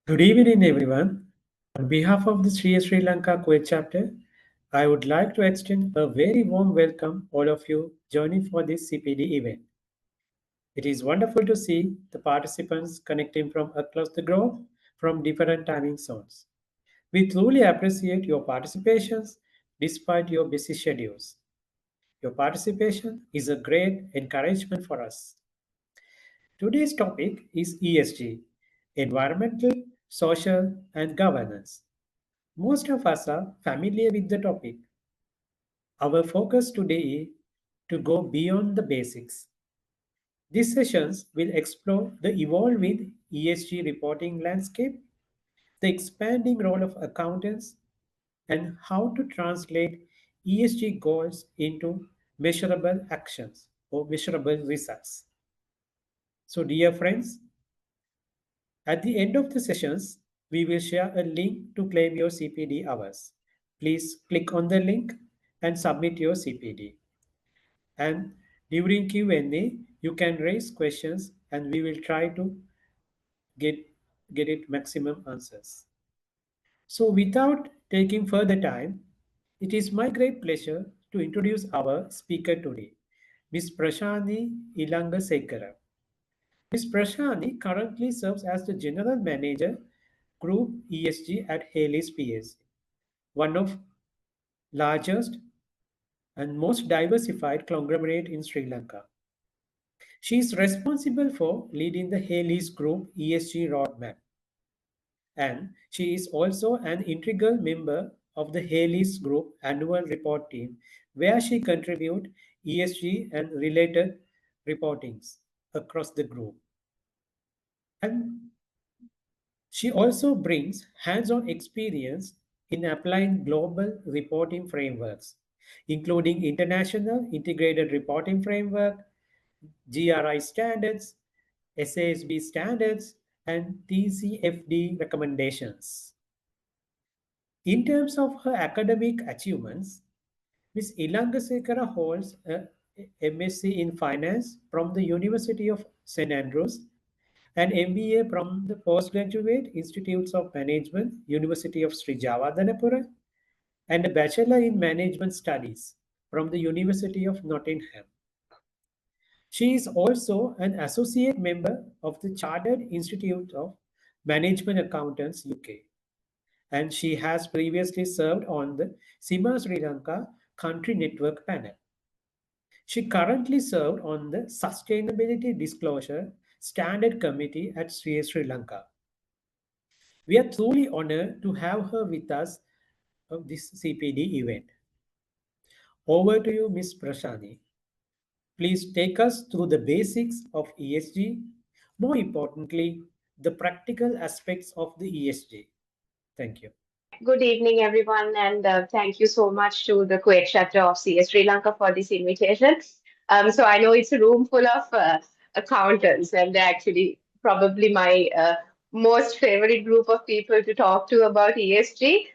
Good evening, everyone. On behalf of the Sri Lanka Kuwait chapter, I would like to extend a very warm welcome all of you joining for this CPD event. It is wonderful to see the participants connecting from across the globe from different timing zones. We truly appreciate your participations despite your busy schedules. Your participation is a great encouragement for us. Today's topic is ESG, environmental, social, and governance. Most of us are familiar with the topic. Our focus today is to go beyond the basics. These sessions will explore the evolving ESG reporting landscape, the expanding role of accountants, and how to translate ESG goals into measurable actions or measurable results. So, dear friends, at the end of the sessions, we will share a link to claim your CPD hours. Please click on the link and submit your CPD. And during Q&A, you can raise questions and we will try to get, get it maximum answers. So without taking further time, it is my great pleasure to introduce our speaker today, Ms. Prashani Illangasekera. Ms. Prashani currently serves as the General Manager, Group ESG at Hayleys PLC, one of largest and most diversified conglomerate in Sri Lanka. She is responsible for leading the Hayleys Group ESG roadmap, and she is also an integral member of the Hayleys Group annual report team, where she contributes ESG and related reportings across the group. And she also brings hands-on experience in applying global reporting frameworks, including International Integrated Reporting Framework, GRI standards, SASB standards, and TCFD recommendations. In terms of her academic achievements, Ms. Illangasekera holds a MSc in Finance from the University of St. Andrews, an MBA from the Postgraduate Institute of Management, University of Sri Jayewardenepura, and a Bachelor in Management Studies from the University of Nottingham. She is also an associate member of the Chartered Institute of Management Accountants UK, and she has previously served on the SIMA Sri Lanka Country Network panel. She currently served on the Sustainability Disclosure Standard Committee at Sri Lanka. We are truly honored to have her with us of this CPD event. Over to you, Ms. Prashani. Please take us through the basics of ESG, more importantly, the practical aspects of the ESG. Thank you. Good evening, everyone, and thank you so much to the Kuwait chapter of CS Sri Lanka for this invitation. So I know it's a room full of accountants, and they're actually probably my most favorite group of people to talk to about ESG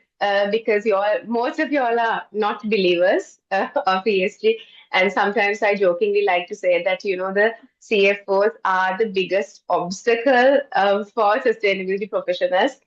because most of y'all are not believers of ESG. And sometimes I jokingly like to say that, the CFOs are the biggest obstacle for sustainability professionals.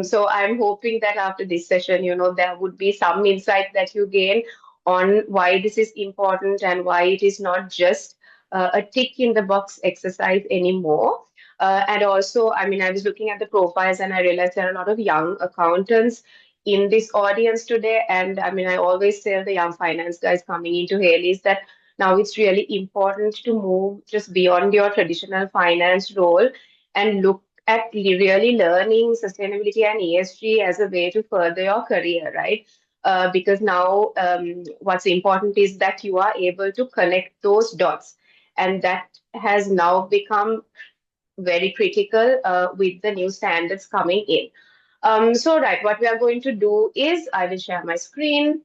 So I'm hoping that after this session, there would be some insight that you gain on why this is important and why it is not just a tick in the box exercise anymore. And also, I was looking at the profiles and I realized there are a lot of young accountants in this audience today. And I always tell the young finance guys coming into Haley's that now it's really important to move just beyond your traditional finance role and look at really learning sustainability and ESG as a way to further your career, right? Because now what's important is that you are able to connect those dots. And that has now become very critical with the new standards coming in. So, right, what we are going to do is I will share my screen.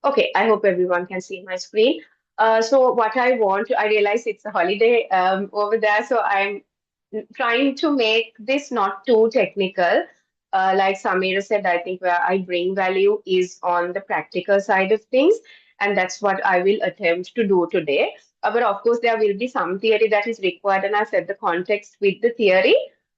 Okay, I hope everyone can see my screen. So what I realize it's a holiday over there, so I'm trying to make this not too technical. Like Samira said, I think where I bring value is on the practical side of things, and that's what I will attempt to do today. But of course, there will be some theory that is required, and I set the context with the theory.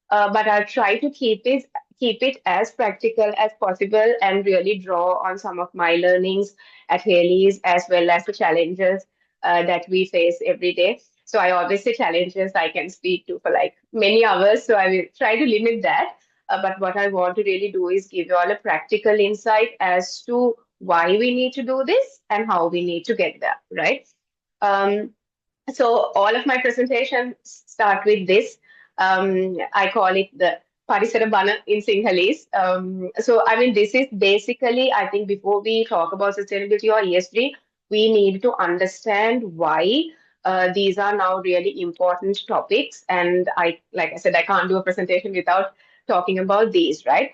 But I'll try to keep it as practical as possible and really draw on some of my learnings at Haley's as well as the challenges that we face every day. So I always say challenges I can speak to for like many hours. So I will try to limit that. But what I want to really do is give you all a practical insight as to why we need to do this and how we need to get there, right? Um, so all of my presentations start with this. I call it the Parisara Bana in Sinhalese. So I mean, this is basically, I think before we talk about sustainability or ESG, we need to understand why these are now really important topics. And like I said, I can't do a presentation without talking about these, right?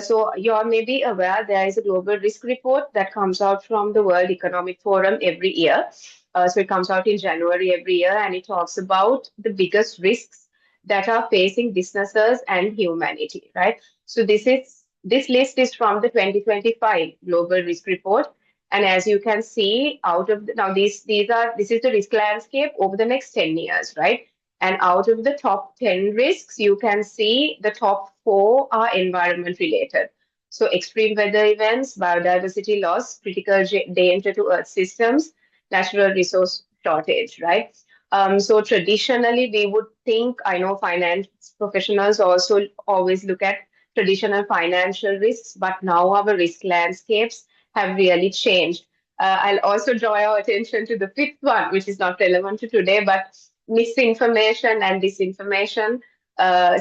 So you're maybe aware there is a global risk report that comes out from the World Economic Forum every year. So it comes out in January every year, and it talks about the biggest risks that are facing businesses and humanity, right? So this list is from the 2025 Global Risk Report, and as you can see, out of now this is the risk landscape over the next 10 years, right? And out of the top 10 risks, you can see the top four are environment related. So extreme weather events, biodiversity loss, critical danger to Earth systems, natural resource shortage, right? So traditionally, we would think, I know finance professionals also always look at traditional financial risks, but now our risk landscapes have really changed. I'll also draw your attention to the fifth one, which is not relevant to today, but misinformation and disinformation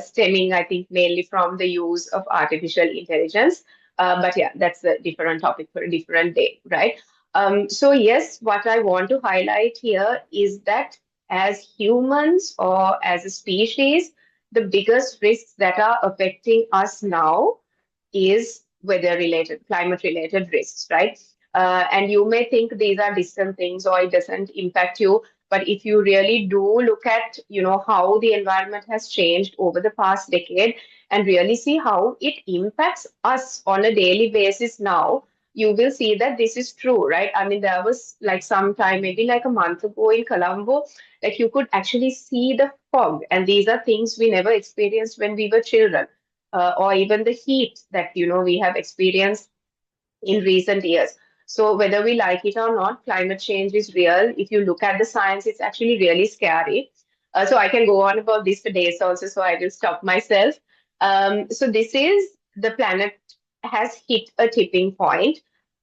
stemming, I think, mainly from the use of artificial intelligence. But yeah, that's a different topic for a different day, right? So yes, what I want to highlight here is that as humans or as a species, the biggest risks that are affecting us now is weather related, climate related risks, right? And you may think these are distant things or it doesn't impact you. But if you really do look at, how the environment has changed over the past decade and really see how it impacts us on a daily basis now, you will see that this is true, right? I mean, there was like some time, maybe like a month ago in Colombo, like you could actually see the fog. And these are things we never experienced when we were children, or even the heat that, we have experienced in recent years. So whether we like it or not, climate change is real. If you look at the science, it's actually really scary. So I can go on about this for days also, so I will stop myself. So this is the planet has hit a tipping point.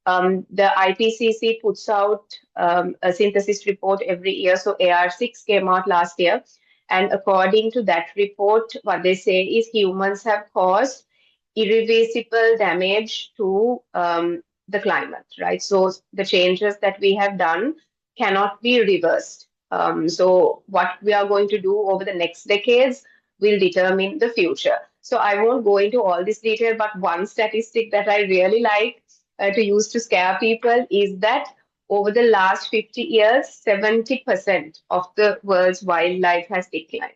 The IPCC puts out a synthesis report every year. So AR6 came out last year. And according to that report, what they say is humans have caused irreversible damage to the climate, right? So the changes that we have done cannot be reversed. So what we are going to do over the next decades will determine the future. So I won't go into all this detail, but one statistic that I really like to use to scare people is that over the last 50 years, 70% of the world's wildlife has declined.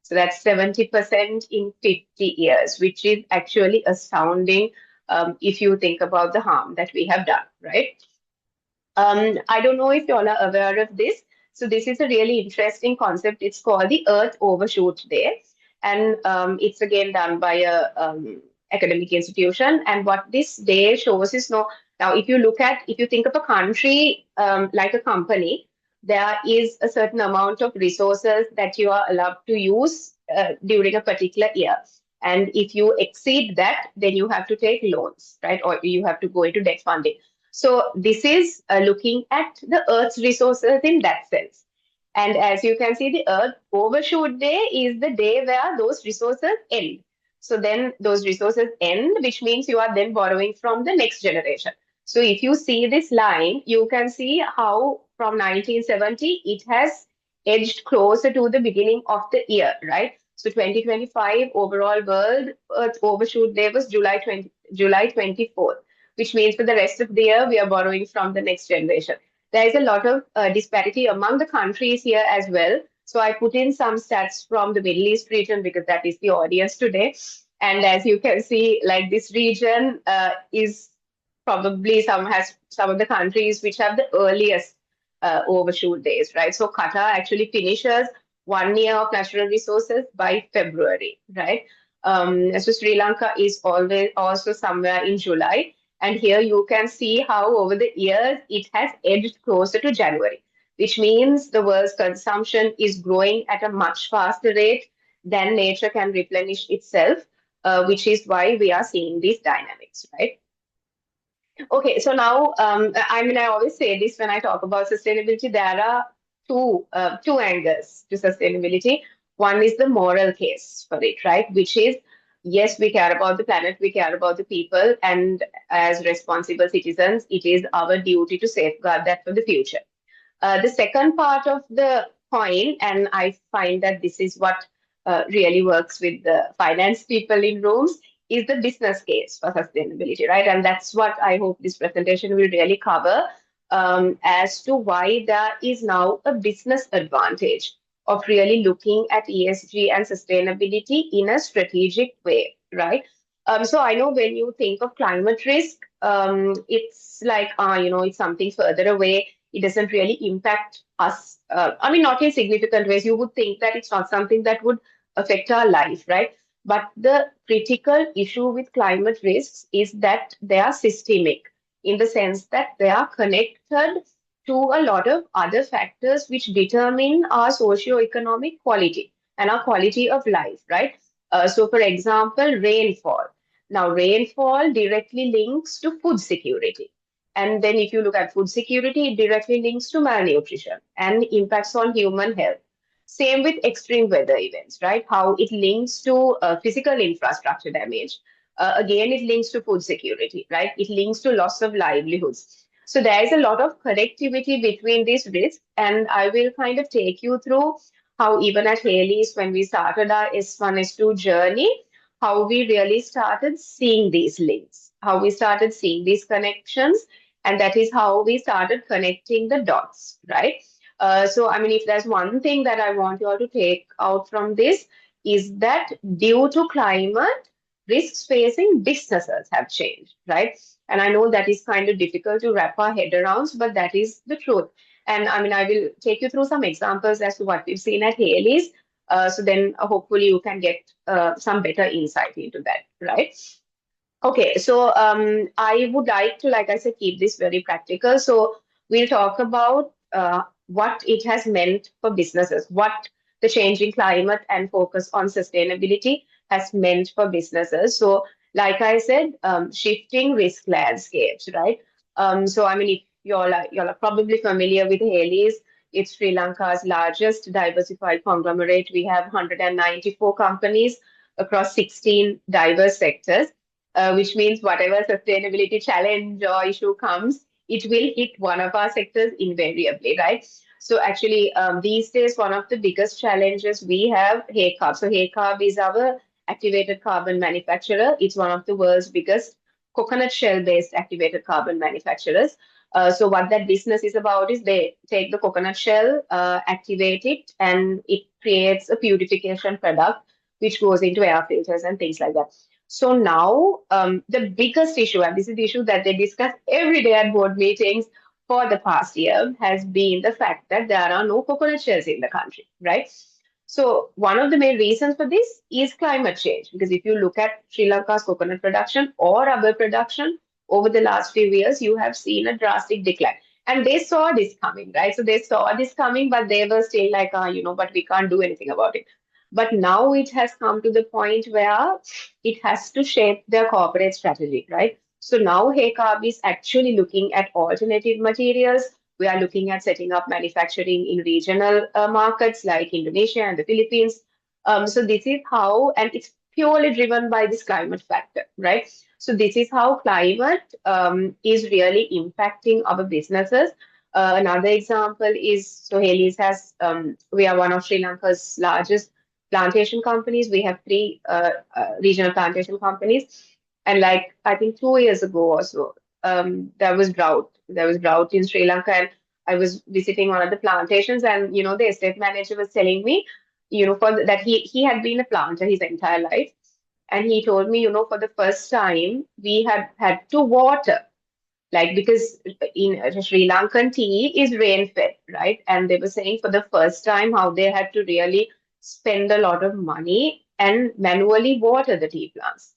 So that's 70% in 50 years, which is actually astounding if you think about the harm that we have done, right? I don't know if you all are aware of this. So this is a really interesting concept. It's called the Earth Overshoot Day. And it's again done by a academic institution. And what this day shows is now if you think of a country like a company, there is a certain amount of resources that you are allowed to use during a particular year. And if you exceed that, then you have to take loans, right? Or you have to go into debt funding. So this is looking at the Earth's resources in that sense. And as you can see, the Earth Overshoot Day is the day where those resources end. So then those resources end, which means you are then borrowing from the next generation. So if you see this line, you can see how from 1970, it has edged closer to the beginning of the year, right? So 2025 overall world Earth Overshoot Day was July 24th, which means for the rest of the year, we are borrowing from the next generation. There is a lot of disparity among the countries here as well. So I put in some stats from the Middle East region because that is the audience today. And as you can see, like this region is probably has some of the countries which have the earliest overshoot days, right? So Qatar actually finishes 1 year of natural resources by February, right? So Sri Lanka is always also somewhere in July. And here you can see how over the years it has edged closer to January, which means the world's consumption is growing at a much faster rate than nature can replenish itself, which is why we are seeing these dynamics, right? Okay, so now, I mean, I always say this when I talk about sustainability, there are two angles to sustainability. One is the moral case for it, right? Which is, yes, we care about the planet, we care about the people, and as responsible citizens, it is our duty to safeguard that for the future. The second part of the coin, and I find that this is what really works with the finance people in rooms, is the business case for sustainability, right? And that's what I hope this presentation will really cover, as to why there is now a business advantage of really looking at ESG and sustainability in a strategic way, right? So I know when you think of climate risk, it's like, it's something further away. It doesn't really impact us. I mean, not in significant ways. You would think that it's not something that would affect our life, right? But the critical issue with climate risks is that they are systemic in the sense that they are connected to a lot of other factors which determine our socio-economic quality and our quality of life, right? So, for example, rainfall. Now, rainfall directly links to food security. And then if you look at food security, it directly links to malnutrition and impacts on human health. Same with extreme weather events, right? How it links to physical infrastructure damage. Again, it links to food security, right? It links to loss of livelihoods. So there is a lot of connectivity between these risks, and I will kind of take you through how even at Hayleys, when we started our S1, S2 journey, how we really started seeing these links, how we started seeing these connections, and that is how we started connecting the dots, right? So, I mean, if there's one thing that I want you all to take out from this, is that due to climate, risks facing businesses have changed, right? And I know that is kind of difficult to wrap our head around, but that is the truth. And I mean, I will take you through some examples as to what we've seen at Haley's. So then hopefully you can get some better insight into that, right? Okay, so I would like to, like I said, keep this very practical. So we'll talk about what it has meant for businesses, what the changing climate and focus on sustainability has meant for businesses. So, like I said, shifting risk landscapes, right? So, I mean, if you're probably familiar with Haley's, it's Sri Lanka's largest diversified conglomerate. We have 194 companies across 16 diverse sectors, which means whatever sustainability challenge or issue comes, it will hit one of our sectors invariably, right? So actually, these days, one of the biggest challenges we have, HayCarb. So HayCarb is our activated carbon manufacturer. It's one of the world's biggest coconut shell-based activated carbon manufacturers. So what that business is about is they take the coconut shell, activate it, and it creates a purification product which goes into air filters and things like that. So now the biggest issue, and this is the issue that they discuss every day at board meetings for the past year, has been the fact that there are no coconut shells in the country, right? So one of the main reasons for this is climate change, because if you look at Sri Lanka's coconut production or rubber production over the last few years, you have seen a drastic decline. And they saw this coming, right? So they saw this coming, but they were still like, but we can't do anything about it. But now it has come to the point where it has to shape their corporate strategy, right? So now HayCarb is actually looking at alternative materials. We are looking at setting up manufacturing in regional markets like Indonesia and the Philippines. So this is how, and it's purely driven by this climate factor, right? So this is how climate is really impacting our businesses. Another example is, so Hayleys has, we are one of Sri Lanka's largest plantation companies. We have three regional plantation companies. And like, I think 2 years ago or so, there was drought. There was drought in Sri Lanka. And I was visiting one of the plantations, and, the estate manager was telling me, that he had been a planter his entire life. And he told me, for the first time, we had to water, like because in Sri Lankan tea is rain fed, right? And they were saying for the first time how they had to really spend a lot of money and manually water the tea plants.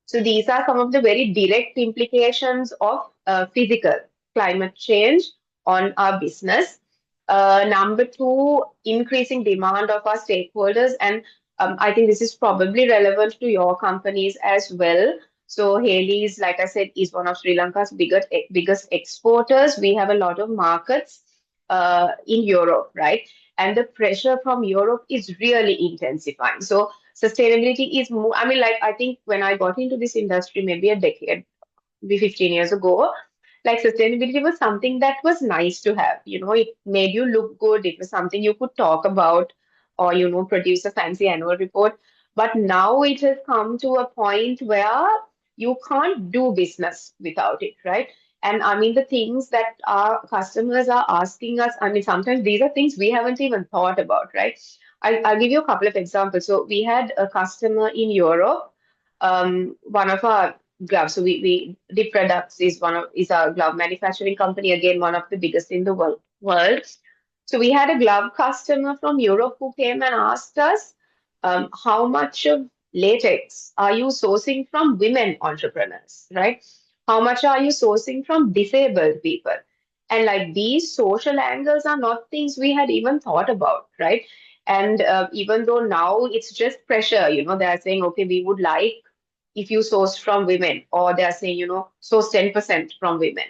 So these are some of the very direct implications of physical climate change on our business. Number two, increasing demand of our stakeholders. And I think this is probably relevant to your companies as well. So Hayleys, like I said, is one of Sri Lanka's biggest exporters. We have a lot of markets in Europe, right? And the pressure from Europe is really intensifying. So sustainability is more, I mean, like, I think when I got into this industry, maybe a decade, maybe 15 years ago, like sustainability was something that was nice to have. It made you look good. It was something you could talk about or, produce a fancy annual report. But now it has come to a point where you can't do business without it, right? And I mean, the things that our customers are asking us, I mean, sometimes these are things we haven't even thought about, right? I'll give you a couple of examples. So we had a customer in Europe, one of our gloves. So we Dip Products is our glove manufacturing company, again, one of the biggest in the world. So we had a glove customer from Europe who came and asked us, how much of latex are you sourcing from women entrepreneurs, right? How much are you sourcing from disabled people? And like these social angles are not things we had even thought about, right? And even though now it's just pressure, they're saying, okay, we would like if you source from women, or they're saying, source 10% from women.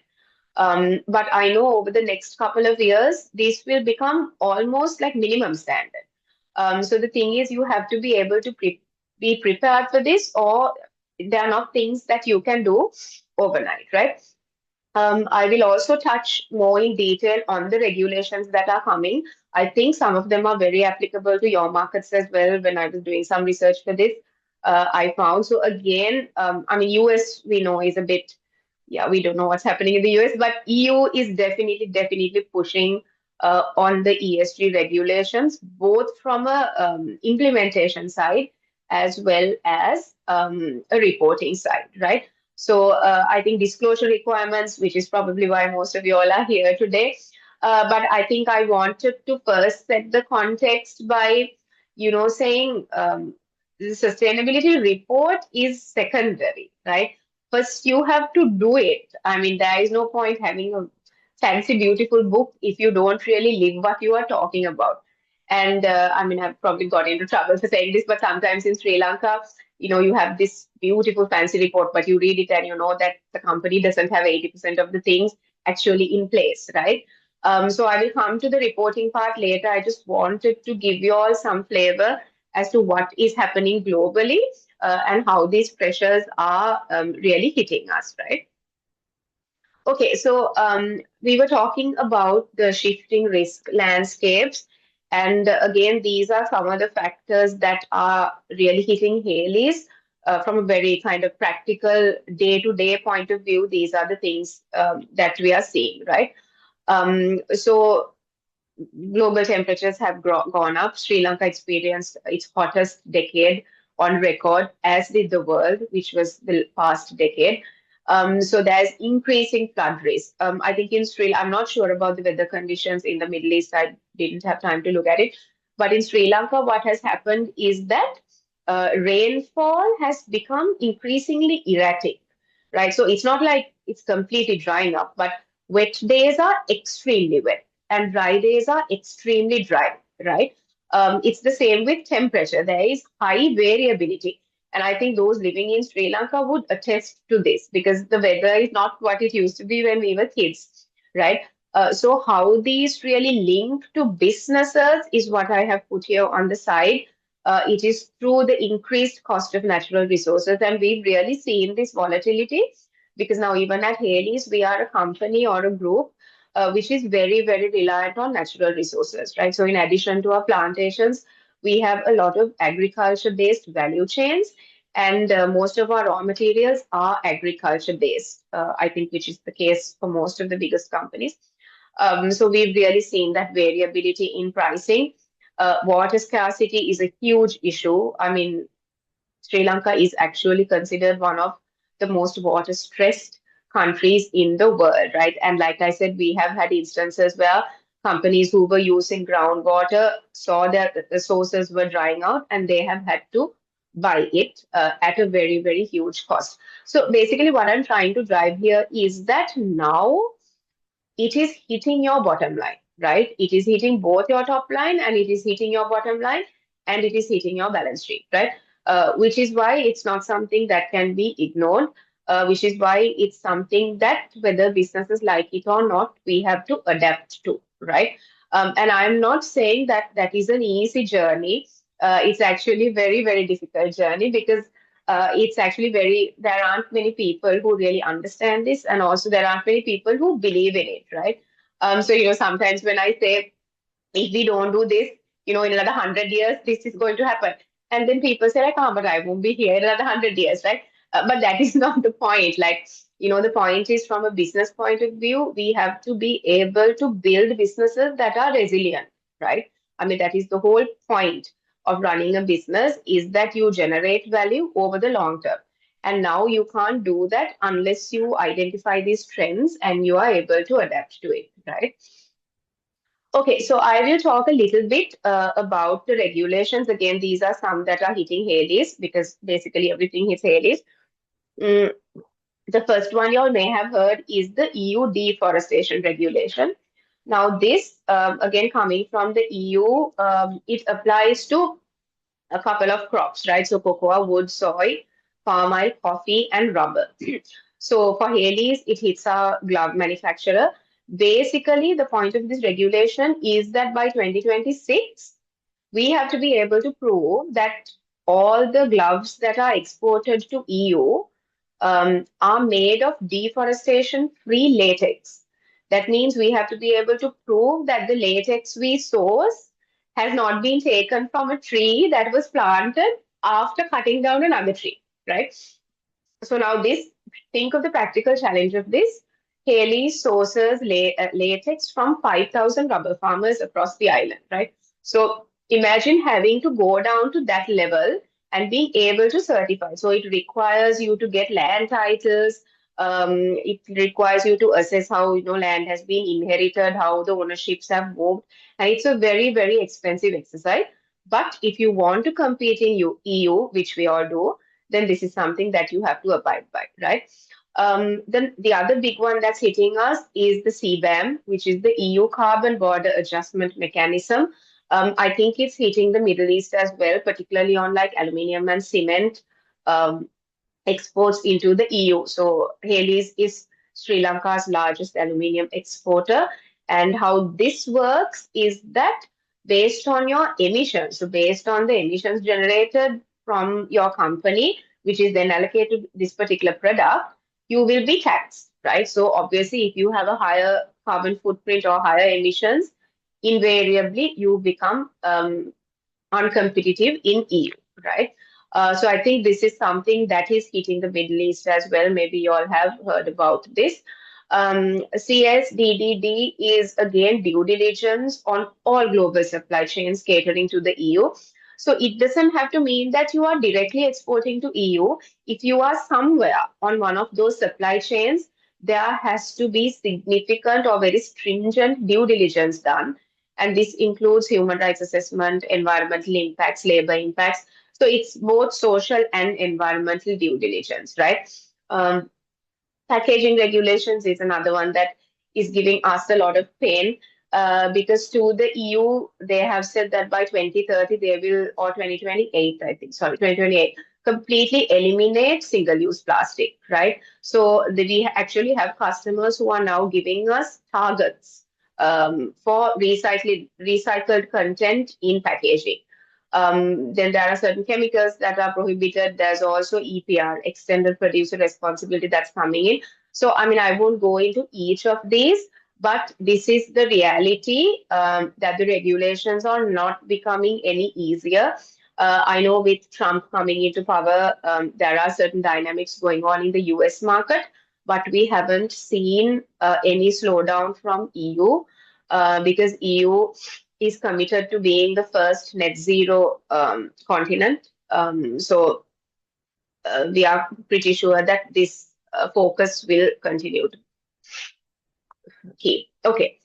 But I know over the next couple of years, this will become almost like minimum standard. So the thing is, you have to be able to be prepared for this, or there are not things that you can do overnight, right? I will also touch more in detail on the regulations that are coming. I think some of them are very applicable to your markets as well. When I was doing some research for this, I found. So again, I mean, US we know is a bit, yeah, we don't know what's happening in the US, but EU is definitely pushing on the ESG regulations, both from a implementation side as well as a reporting side, right? So I think disclosure requirements, which is probably why most of you all are here today. But I think I wanted to first set the context by, saying the sustainability report is secondary, right? First, you have to do it. I mean, there is no point having a fancy, beautiful book if you don't really live what you are talking about. And I mean, I've probably got into trouble for saying this, but sometimes in Sri Lanka, you have this beautiful fancy report, but you read it and you know that the company doesn't have 80% of the things actually in place, right? So I will come to the reporting part later. I just wanted to give you all some flavor as to what is happening globally and how these pressures are really hitting us, right? Okay, so we were talking about the shifting risk landscapes. And again, these are some of the factors that are really hitting Haley's from a very kind of practical day-to-day point of view. These are the things that we are seeing, right? So global temperatures have gone up. Sri Lanka experienced its hottest decade on record, as did the world, which was the past decade. So there's increasing flood risk. I think in I'm not sure about the weather conditions in the Middle East. I didn't have time to look at it. But in Sri Lanka, what has happened is that rainfall has become increasingly erratic, right? So it's not like it's completely drying up, but wet days are extremely wet and dry days are extremely dry, right? It's the same with temperature. There is high variability. And I think those living in Sri Lanka would attest to this because the weather is not what it used to be when we were kids, right? So, how these really link to businesses is what I have put here on the side. It is through the increased cost of natural resources. And we've really seen this volatility because now, even at Haley's, we are a company or a group which is very, very reliant on natural resources, right? So, in addition to our plantations, we have a lot of agriculture-based value chains, and most of our raw materials are agriculture-based, I think, which is the case for most of the biggest companies. So we've really seen that variability in pricing. Water scarcity is a huge issue. I mean, Sri Lanka is actually considered one of the most water stressed countries in the world, right? And like I said, we have had instances where companies who were using groundwater saw that the sources were drying out and they have had to buy it at a very, very huge cost. So basically, what I'm trying to drive here is that now it is hitting your bottom line, right? It is hitting both your top line and it is hitting your bottom line and it is hitting your balance sheet, right? Which is why it's not something that can be ignored, which is why it's something that whether businesses like it or not, we have to adapt to, right? And I'm not saying that that is an easy journey. It's actually a very, very difficult journey because it's actually there aren't many people who really understand this, and also there aren't many people who believe in it, right? So, sometimes when I say, if we don't do this, in another 100 years, this is going to happen. And then people say, like, oh, but I won't be here in another 100 years, right? But that is not the point. Like, the point is from a business point of view, we have to be able to build businesses that are resilient, right? I mean, that is the whole point of running a business is that you generate value over the long term. And now you can't do that unless you identify these trends and you are able to adapt to it, right? Okay, so I will talk a little bit about the regulations. Again, these are some that are hitting Hayleys because basically everything hits Hayleys. Mm, the first one you all may have heard is the EU deforestation regulation. Now, this, again, coming from the EU, it applies to a couple of crops, right? So, cocoa, wood, soy, palm oil, coffee, and rubber. So, for Haley's, it hits a glove manufacturer. Basically, the point of this regulation is that by 2026, we have to be able to prove that all the gloves that are exported to EU are made of deforestation-free latex. That means we have to be able to prove that the latex we source has not been taken from a tree that was planted after cutting down another tree, right? So now think of the practical challenge of this. Haley sources latex from 5,000 rubber farmers across the island, right? So imagine having to go down to that level and being able to certify. So it requires you to get land titles. It requires you to assess how land has been inherited, how the ownerships have moved, and it's a very, very expensive exercise. But if you want to compete in EU, which we all do, then this is something that you have to abide by, right? Then the other big one that's hitting us is the CBAM, which is the EU Carbon Border Adjustment Mechanism. I think it's hitting the Middle East as well, particularly on like aluminium and cement exports into the EU. So Haley's is Sri Lanka's largest aluminium exporter. And how this works is that based on your emissions, so based on the emissions generated from your company, which is then allocated to this particular product, you will be taxed, right? So obviously, if you have a higher carbon footprint or higher emissions, invariably you become uncompetitive in EU, right? So I think this is something that is hitting the Middle East as well. Maybe you all have heard about this. CSDDD is again due diligence on all global supply chains catering to the EU. So it doesn't have to mean that you are directly exporting to EU. If you are somewhere on one of those supply chains, there has to be significant or very stringent due diligence done. And this includes human rights assessment, environmental impacts, labor impacts. So it's both social and environmental due diligence, right? Packaging regulations is another one that is giving us a lot of pain because to the EU, they have said that by 2030, they will, or 2028, I think, sorry, 2028, completely eliminate single-use plastic, right? So we actually have customers who are now giving us targets for recycled content in packaging. Then there are certain chemicals that are prohibited. There's also EPR, extended producer responsibility, that's coming in. So, I mean, I won't go into each of these, but this is the reality that the regulations are not becoming any easier. I know with Trump coming into power, there are certain dynamics going on in the US market, but we haven't seen any slowdown from EU because EU is committed to being the first net zero continent. So we are pretty sure that this focus will continue to keep. Okay.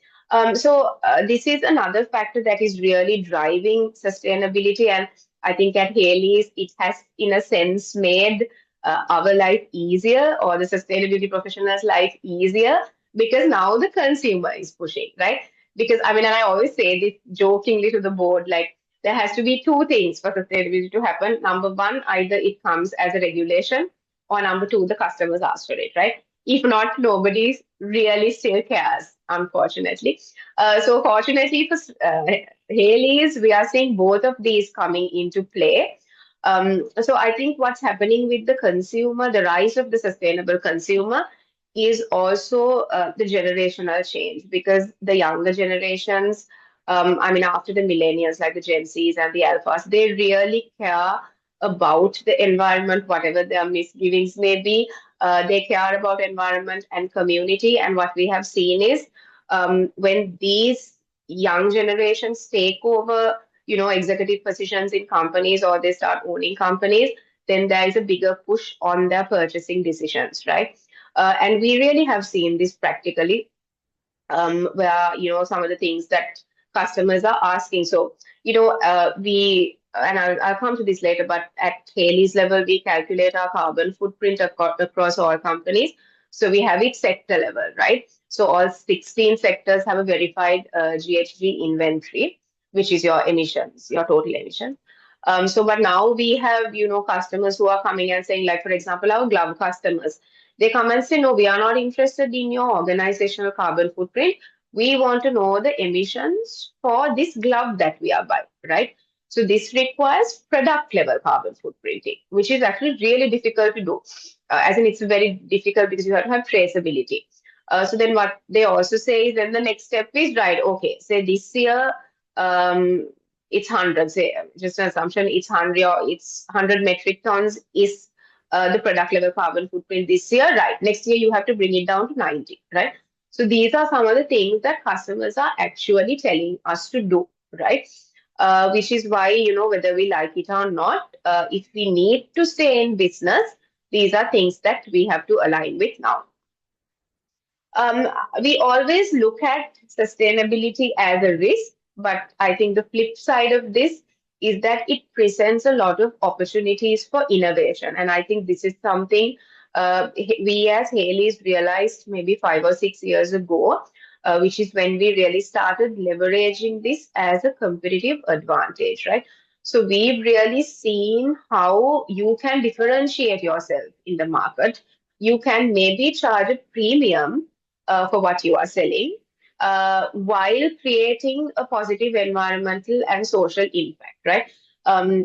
This is another factor that is really driving sustainability, and I think at Haley's it has, in a sense, made our life easier, or the sustainability professionals' life easier, because now the consumer is pushing, right? Because I mean, and I always say this jokingly to the board, like there has to be two things for sustainability to happen. Number one, either it comes as a regulation, or number two, the customers ask for it, right? If not, nobody really still cares, unfortunately. So fortunately for Haley's, we are seeing both of these coming into play. So I think what's happening with the consumer, the rise of the sustainable consumer, is also the generational change, because the younger generations, I mean, after the millennials, like the Gen Zs and the Alphas, they really care about the environment, whatever their misgivings may be. They care about environment and community. And what we have seen is, when these young generations take over, executive positions in companies, or they start owning companies, then there is a bigger push on their purchasing decisions, right? And we really have seen this practically, where some of the things that customers are asking. So we, and I'll come to this later, but at Haley's level, we calculate our carbon footprint across all companies. So we have it sector level, right? So all 16 sectors have a verified GHG inventory, which is your emissions, your total emissions. But now we have, customers who are coming and saying, like, for example, our glove customers, they come and say, no, we are not interested in your organizational carbon footprint. We want to know the emissions for this glove that we are buying, right? So this requires product level carbon footprinting, which is actually really difficult to do. As in, it's very difficult because you have to have traceability. So then what they also say is, then the next step is, right, okay, say this year, it's 100, say, just an assumption, it's 100, or it's 100 metric tons is the product level carbon footprint this year, right? Next year, you have to bring it down to 90, right? So these are some of the things that customers are actually telling us to do, right? Which is why, whether we like it or not, if we need to stay in business, these are things that we have to align with now. We always look at sustainability as a risk, but I think the flip side of this is that it presents a lot of opportunities for innovation. And I think this is something we as Haley's realized maybe 5 or 6 years ago, which is when we really started leveraging this as a competitive advantage, right? So we've really seen how you can differentiate yourself in the market. You can maybe charge a premium for what you are selling, while creating a positive environmental and social impact, right?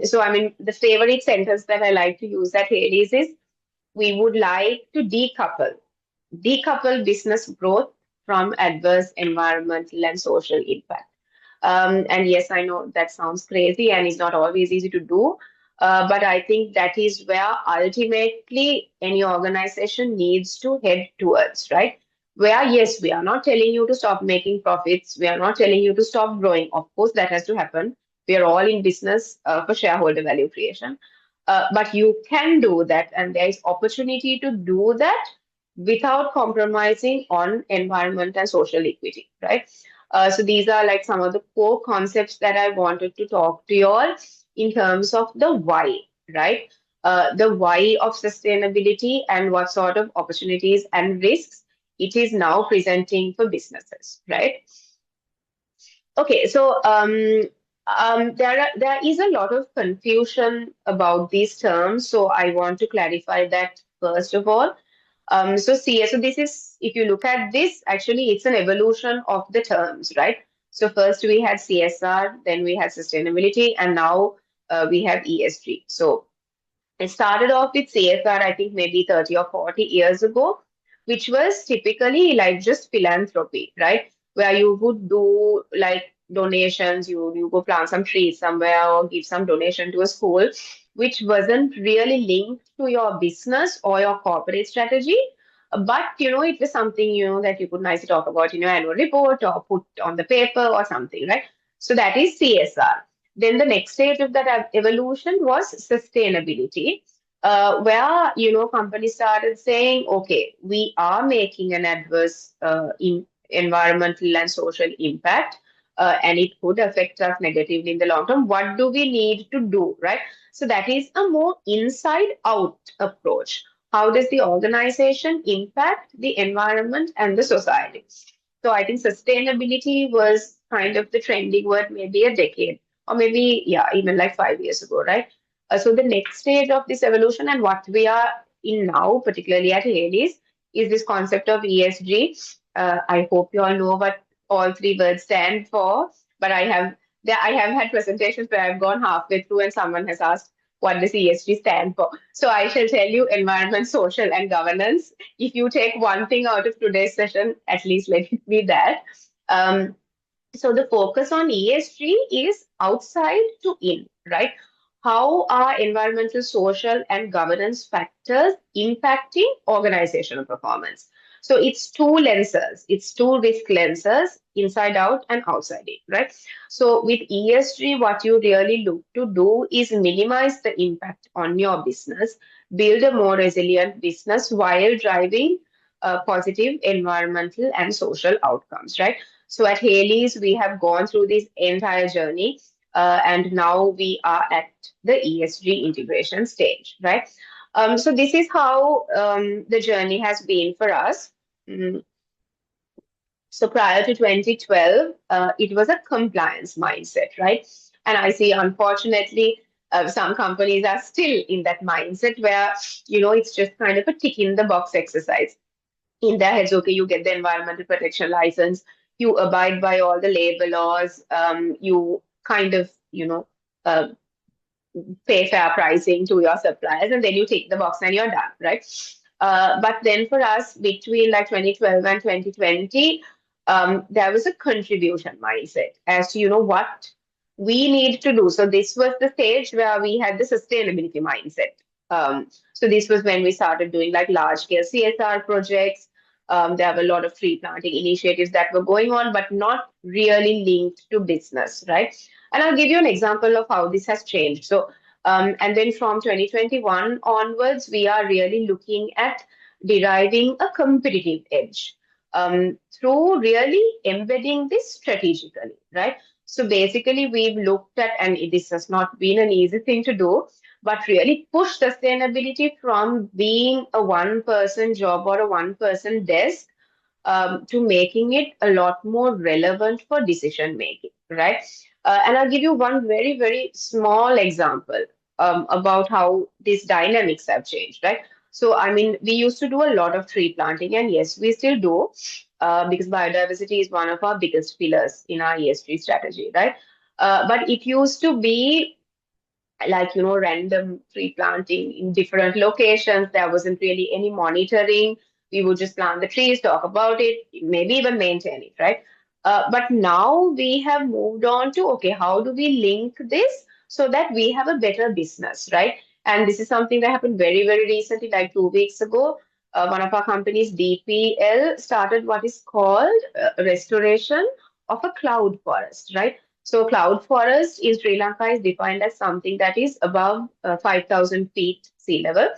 So, I mean, the favorite sentence that I like to use at Haley's is, we would like to decouple business growth from adverse environmental and social impact. And yes, I know that sounds crazy and it's not always easy to do. But I think that is where ultimately any organization needs to head towards, right? Where, yes, we are not telling you to stop making profits. We are not telling you to stop growing. Of course, that has to happen. We are all in business for shareholder value creation. But you can do that, and there is opportunity to do that without compromising on environment and social equity, right? So these are like some of the core concepts that I wanted to talk to you all in terms of the why, right? The why of sustainability and what sort of opportunities and risks it is now presenting for businesses, right? Okay, so there is a lot of confusion about these terms, so I want to clarify that first of all. So this is, if you look at this, actually it's an evolution of the terms, right? So first we had CSR, then we had sustainability, and now we have ESG. So it started off with CSR, I think maybe 30 or 40 years ago, which was typically like just philanthropy, right? Where you would do like donations, you go plant some trees somewhere or give some donation to a school, which wasn't really linked to your business or your corporate strategy. But it was something that you could nicely talk about in your annual report or put on the paper or something, right? So that is CSR. Then the next stage of that evolution was sustainability, where companies started saying, okay, we are making an adverse environmental and social impact, and it could affect us negatively in the long term. What do we need to do, right? So that is a more inside out approach. How does the organization impact the environment and the society? So I think sustainability was kind of the trending word maybe a decade, or maybe, yeah, even like 5 years ago, right? So the next stage of this evolution and what we are in now, particularly at Hayleys, is this concept of ESG. I hope you all know what all three words stand for, but I have had presentations where I've gone halfway through and someone has asked, what does ESG stand for? So I shall tell you environment, social, and governance. If you take one thing out of today's session, at least let it be that. Um, so the focus on ESG is outside to in, right? How are environmental, social, and governance factors impacting organizational performance? So it's two lenses, it's two risk lenses, inside out and outside in, right? So with ESG, what you really look to do is minimize the impact on your business, build a more resilient business while driving positive environmental and social outcomes, right? So at Haley's, we have gone through this entire journey, and now we are at the ESG integration stage, right? So this is how the journey has been for us. Mm, So prior to 2012, it was a compliance mindset, right? And I see, unfortunately, some companies are still in that mindset where, it's just kind of a tick in the box exercise in their heads. Okay, you get the environmental protection license, you abide by all the labor laws, you kind of, uh, pay fair pricing to your suppliers, and then you tick the box and you're done, right? But then for us, between like 2012 and 2020, there was a contribution mindset as to, what we need to do. So this was the stage where we had the sustainability mindset. So this was when we started doing like large scale CSR projects. There were a lot of tree planting initiatives that were going on, but not really linked to business, right? And I'll give you an example of how this has changed. So, and then from 2021 onwards, we are really looking at deriving a competitive edge through really embedding this strategically, right? So basically, we've looked at, and this has not been an easy thing to do, but really push sustainability from being a one-person job or a one-person desk to making it a lot more relevant for decision making, right? And I'll give you one very, very small example about how these dynamics have changed, right? So, I mean, we used to do a lot of tree planting, and yes, we still do, because biodiversity is one of our biggest pillars in our ESG strategy, right? But it used to be like random tree planting in different locations. There wasn't really any monitoring. We would just plant the trees, talk about it, maybe even maintain it, right? But now we have moved on to, okay, how do we link this so that we have a better business, right? And this is something that happened very, very recently, like 2 weeks ago. One of our companies, DPL, started what is called restoration of a cloud forest, right? So cloud forest in Sri Lanka is defined as something that is above 5,000 feet sea level.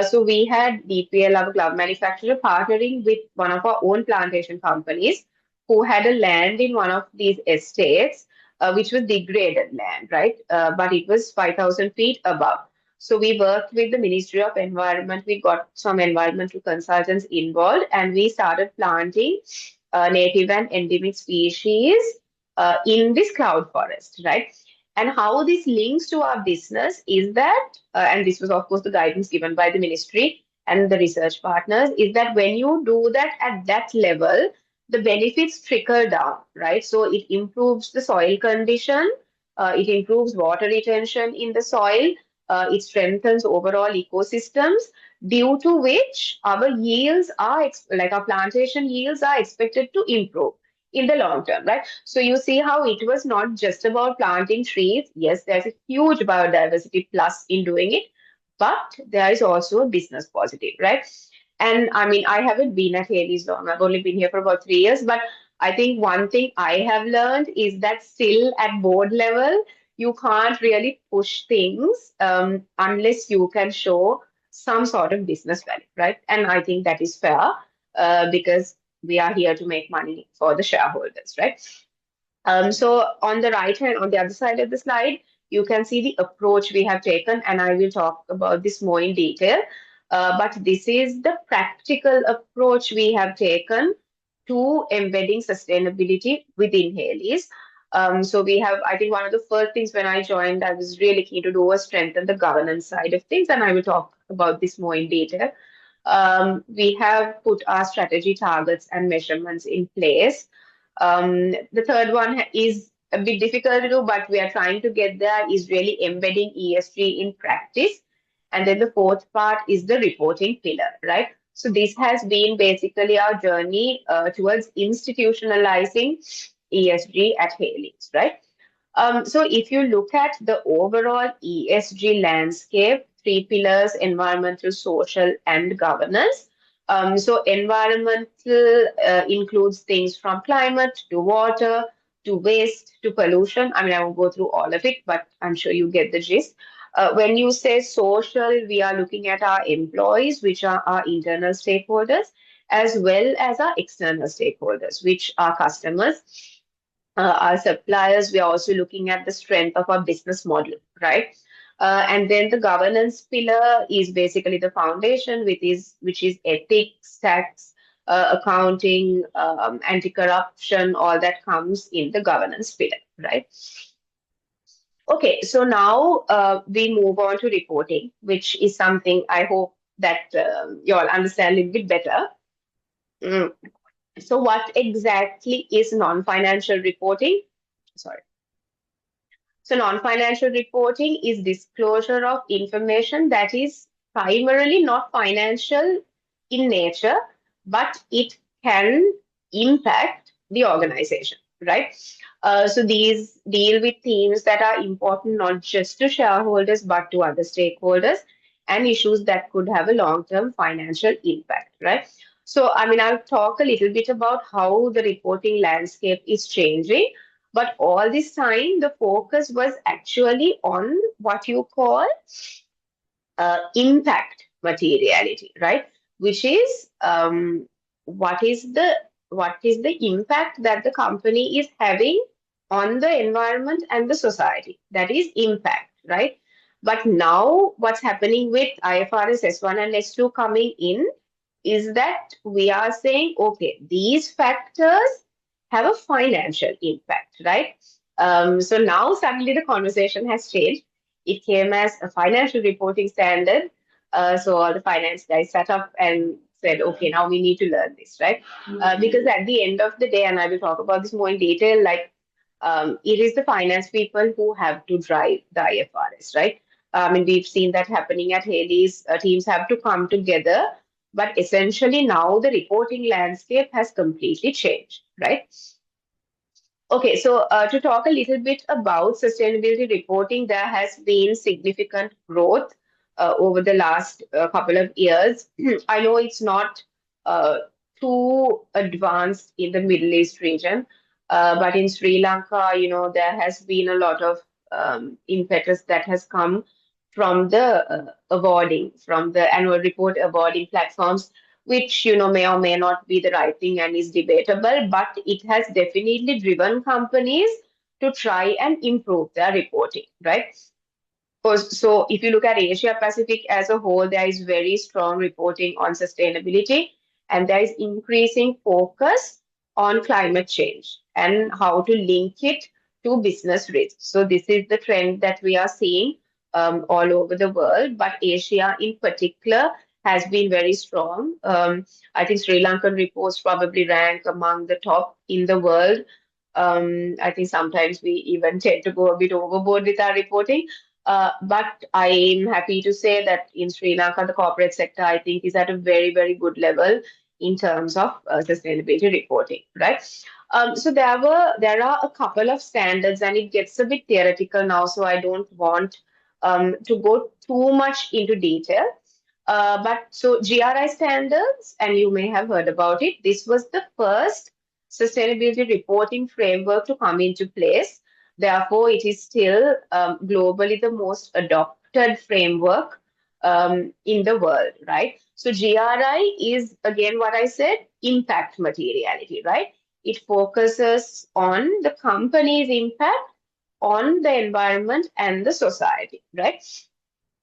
So we had DPL, our glove manufacturer, partnering with one of our own plantation companies who had a land in one of these estates, which was degraded land, right? But it was 5,000 feet above. So we worked with the Ministry of Environment. We got some environmental consultants involved, and we started planting native and endemic species in this cloud forest, right? And how this links to our business is that, and this was, of course, the guidance given by the ministry and the research partners, is that when you do that at that level, the benefits trickle down, right? So it improves the soil condition, it improves water retention in the soil, it strengthens overall ecosystems, due to which our yields are, like our plantation yields are expected to improve in the long term, right? So you see how it was not just about planting trees. Yes, there's a huge biodiversity plus in doing it, but there is also a business positive, right? And I mean, I haven't been at Hades long. I've only been here for about 3 years, but I think one thing I have learned is that still at board level, you can't really push things unless you can show some sort of business value, right? And I think that is fair because we are here to make money for the shareholders, right? So on the right hand, on the other side of the slide, you can see the approach we have taken, and I will talk about this more in detail. But this is the practical approach we have taken to embedding sustainability within Hayleys. So we have, I think one of the first things when I joined, I was really keen to do was strengthen the governance side of things, and I will talk about this more in detail. We have put our strategy targets and measurements in place. The third one is a bit difficult to do, but we are trying to get there, is really embedding ESG in practice. And then the fourth part is the reporting pillar, right? So this has been basically our journey towards institutionalizing ESG at Hayleys, right? So if you look at the overall ESG landscape, three pillars: environmental, social, and governance. So environmental includes things from climate to water to waste to pollution. I mean, I won't go through all of it, but I'm sure you get the gist. When you say social, we are looking at our employees, which are our internal stakeholders, as well as our external stakeholders, which are customers, our suppliers. We are also looking at the strength of our business model, right? And then the governance pillar is basically the foundation, which is ethics, tax, accounting, anti-corruption, all that comes in the governance pillar, right? Okay, so now we move on to reporting, which is something I hope that you all understand a little bit better. Mm. So what exactly is non-financial reporting? Sorry. So non-financial reporting is disclosure of information that is primarily not financial in nature, but it can impact the organization, right? So these deal with themes that are important not just to shareholders, but to other stakeholders, and issues that could have a long-term financial impact, right? So, I mean, I'll talk a little bit about how the reporting landscape is changing, but all this time, the focus was actually on what you call impact materiality, right? Which is what is the impact that the company is having on the environment and the society. That is impact, right? But now, what's happening with IFRS S1 and S2 coming in is that we are saying, okay, these factors have a financial impact, right? So now suddenly the conversation has changed. It came as a financial reporting standard. So all the finance guys sat up and said, okay, now we need to learn this, right? Because at the end of the day, and I will talk about this more in detail, like it is the finance people who have to drive the IFRS, right? I mean, we've seen that happening at Hayleys. Teams have to come together, but essentially now the reporting landscape has completely changed, right? Okay, so to talk a little bit about sustainability reporting, there has been significant growth over the last couple of years. I know it's not uh, too advanced in the Middle East region, but in Sri Lanka, you know, there has been a lot of impetus that has come from the awarding, from the annual report awarding platforms, which you know may or may not be the right thing and is debatable, but it has definitely driven companies to try and improve their reporting, right? So if you look at Asia Pacific as a whole, there is very strong reporting on sustainability, and there is increasing focus on climate change and how to link it to business risks. So this is the trend that we are seeing all over the world, but Asia in particular has been very strong. I think Sri Lankan reports probably rank among the top in the world. I think sometimes we even tend to go a bit overboard with our reporting. But I'm happy to say that in Sri Lanka, the corporate sector, I think, is at a very, very good level in terms of sustainability reporting, right? So there are a couple of standards, and it gets a bit theoretical now, so I don't want to go too much into detail. But so GRI standards, and you may have heard about it, this was the first sustainability reporting framework to come into place. Therefore, it is still globally the most adopted framework in the world, right? So GRI is, again, what I said, impact materiality, right? It focuses on the company's impact on the environment and the society, right?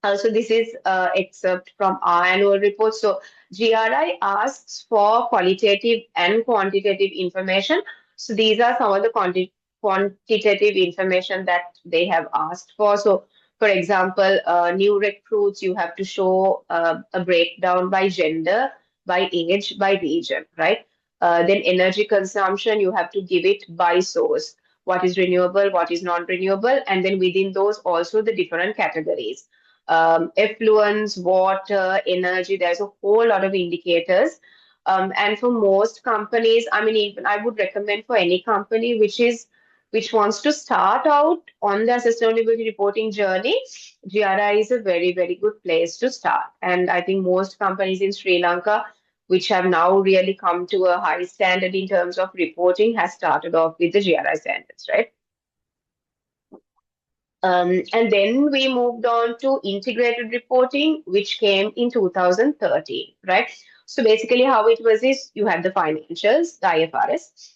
So this is excerpt from our annual report. So GRI asks for qualitative and quantitative information. So these are some of the quantitative information that they have asked for. So for example, new recruits, you have to show a breakdown by gender, by age, by region, right? Then energy consumption, you have to give it by source. What is renewable, what is non-renewable, and then within those also the different categories, effluents, water, energy. There's a whole lot of indicators. And for most companies, I mean, even I would recommend for any company which wants to start out on their sustainability reporting journey, GRI is a very, very good place to start. And I think most companies in Sri Lanka, which have now really come to a high standard in terms of reporting, has started off with the GRI standards, right? And then we moved on to integrated reporting, which came in 2013, right? So basically, how it was is you had the financials, the IFRS,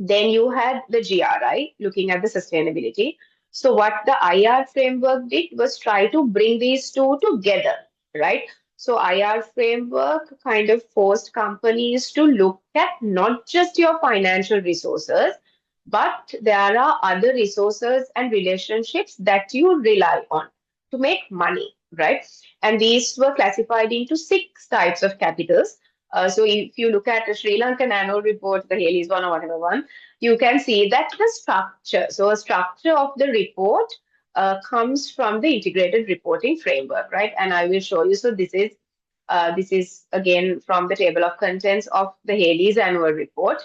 then you had the GRI looking at the sustainability. So what the IR framework did was try to bring these two together, right? So IR framework kind of forced companies to look at not just your financial resources, but there are other resources and relationships that you rely on to make money, right? And these were classified into six types of capitals. So if you look at the Sri Lankan annual report, the Hayleys one or whatever one, you can see that the structure. So a structure of the report comes from the integrated reporting framework, right? And I will show you. So this is again from the table of contents of the Haley's annual report.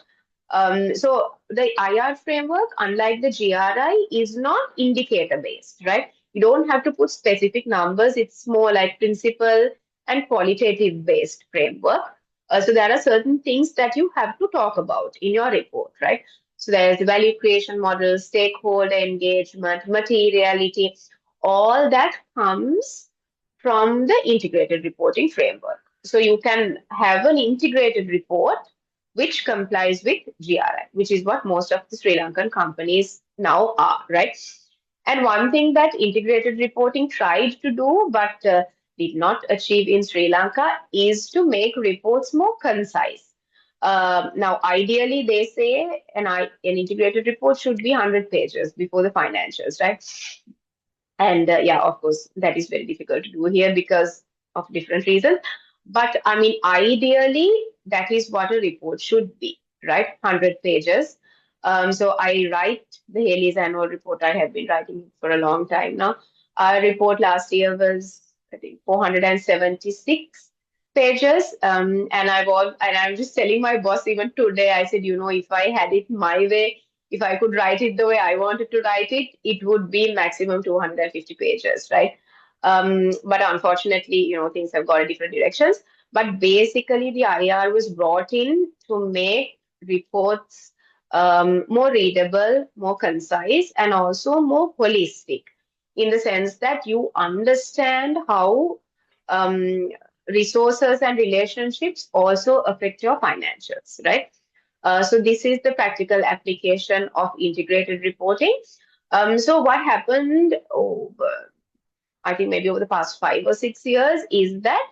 So the IR framework, unlike the GRI, is not indicator based, right? You don't have to put specific numbers. It's more like principle and qualitative based framework. So there are certain things that you have to talk about in your report, right? So there's the value creation model, stakeholder engagement, materiality, all that comes from the integrated reporting framework. So you can have an integrated report which complies with GRI, which is what most of the Sri Lankan companies now are, right? And one thing that integrated reporting tried to do but did not achieve in Sri Lanka is to make reports more concise. Now, ideally, they say an integrated report should be 100 pages before the financials, right? And yeah, of course, that is very difficult to do here because of different reasons. But I mean, ideally, that is what a report should be, right? 100 pages. So I write the Haley's annual report. I have been writing for a long time now. Our report last year was, I think, 476 pages. And I'm just telling my boss even today, I said, if I had it my way, if I could write it the way I wanted to write it, it would be maximum 250 pages, right? But unfortunately, things have gone in different directions. But basically, the IR was brought in to make reports more readable, more concise, and also more holistic in the sense that you understand how resources and relationships also affect your financials, right? So this is the practical application of integrated reporting. So what happened over, I think maybe over the past 5 or 6 years, is that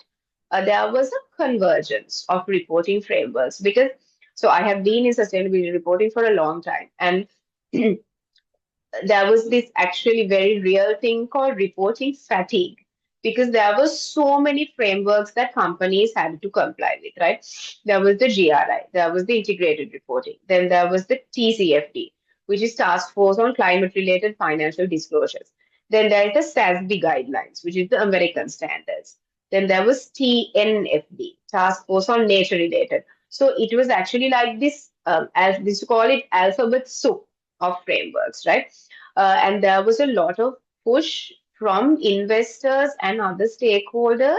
there was a convergence of reporting frameworks because so I have been in sustainability reporting for a long time, and there was this actually very real thing called reporting fatigue because there were so many frameworks that companies had to comply with, right? There was the GRI, there was the integrated reporting, then there was the TCFD, which is Task Force on Climate Related Financial Disclosures. Then there is the SASB guidelines, which is the American standards. Then there was TNFD, Task Force on Nature Related. So it was actually like this, as this call it alphabet soup of frameworks, right? And there was a lot of push from investors and other stakeholders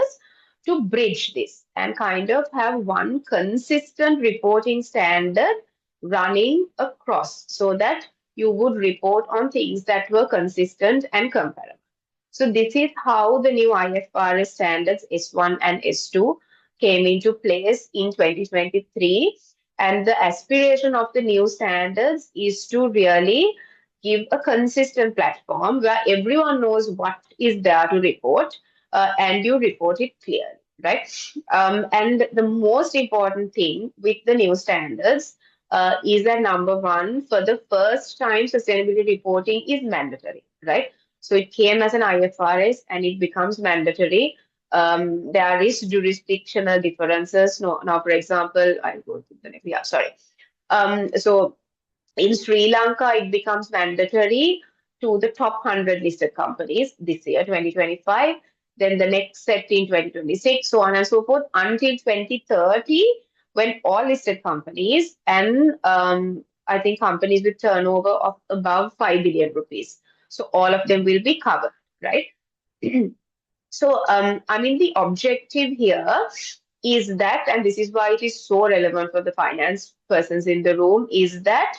to bridge this and kind of have one consistent reporting standard running across so that you would report on things that were consistent and comparable. So this is how the new IFRS standards S1 and S2 came into place in 2023. And the aspiration of the new standards is to really give a consistent platform where everyone knows what is there to report, and you report it clearly, right? And the most important thing with the new standards is that number one, for the first time, sustainability reporting is mandatory, right? So it came as an IFRS and it becomes mandatory. There is jurisdictional differences. Now, for example, I'll go to the next. Yeah, sorry. So in Sri Lanka, it becomes mandatory to the top 100 listed companies this year, 2025. Then the next set in 2026, so on and so forth, until 2030, when all listed companies and I think companies with turnover of above 5 billion rupees. So all of them will be covered, right? So, I mean, the objective here is that, and this is why it is so relevant for the finance persons in the room, is that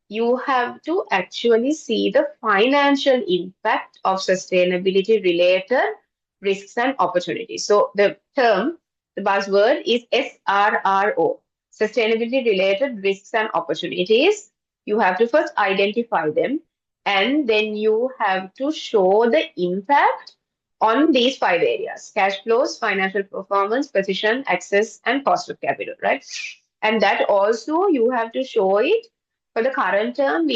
you have to actually see the financial impact of sustainability related risks and opportunities. So the term, the buzzword is SRRO, sustainability related risks and opportunities. You have to first identify them, and then you have to show the impact on these 5 areas: cash flows, financial performance, position, access, and cost of capital, right? And that also you have to show it for the current term,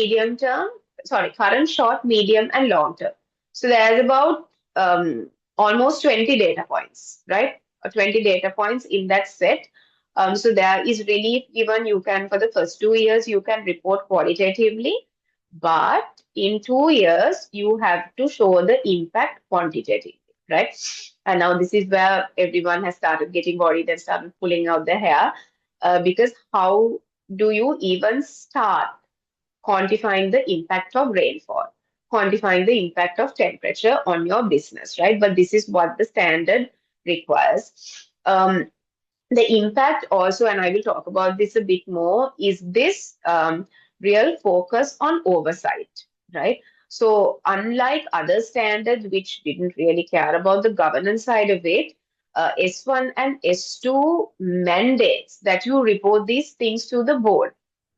current, short, medium, and long term. So there's about almost 20 data points, right? 20 data points in that set. So there is relief given. You can, for the first 2 years, you can report qualitatively, but in 2 years, you have to show the impact quantitatively, right? And now this is where everyone has started getting worried and started pulling out their hair, because how do you even start quantifying the impact of rainfall, quantifying the impact of temperature on your business, right? But this is what the standard requires. The impact also, and I will talk about this a bit more, is this real focus on oversight, right? So unlike other standards which didn't really care about the governance side of it, S1 and S2 mandates that you report these things to the board,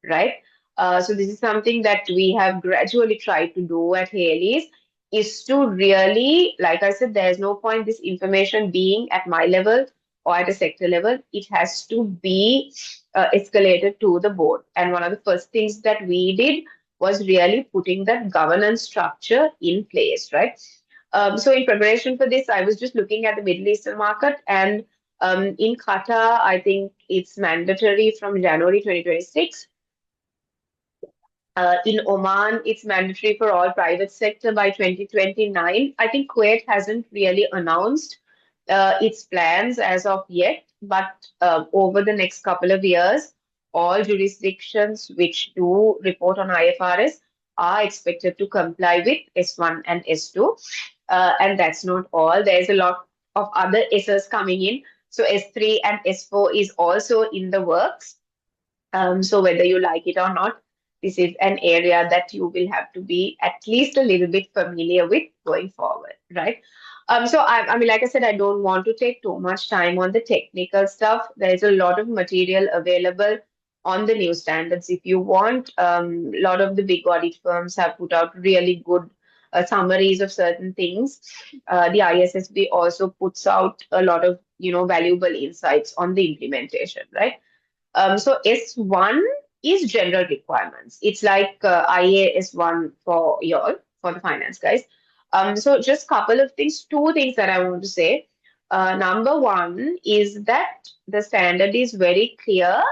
right? So this is something that we have gradually tried to do at Hayleys, is to really, like I said, there's no point this information being at my level or at a sector level. It has to be escalated to the board. And one of the first things that we did was really putting that governance structure in place, right? So in preparation for this, I was just looking at the Middle Eastern market, and in Qatar, I think it's mandatory from January 2026. In Oman, it's mandatory for all private sector by 2029. I think Kuwait hasn't really announced its plans as of yet, but over the next couple of years, all jurisdictions which do report on IFRS are expected to comply with S1 and S2. And that's not all. There's a lot of other S's coming in. So S3 and S4 is also in the works. So whether you like it or not, this is an area that you will have to be at least a little bit familiar with going forward, right? So I mean, like I said, I don't want to take too much time on the technical stuff. There's a lot of material available on the new standards if you want. A lot of the big audit firms have put out really good summaries of certain things. The ISSB also puts out a lot of valuable insights on the implementation, right? So S1 is general requirements. It's like IA S1 for y'all, for the finance guys. So just couple of things, two things that I want to say. Number one is that the standard is very clear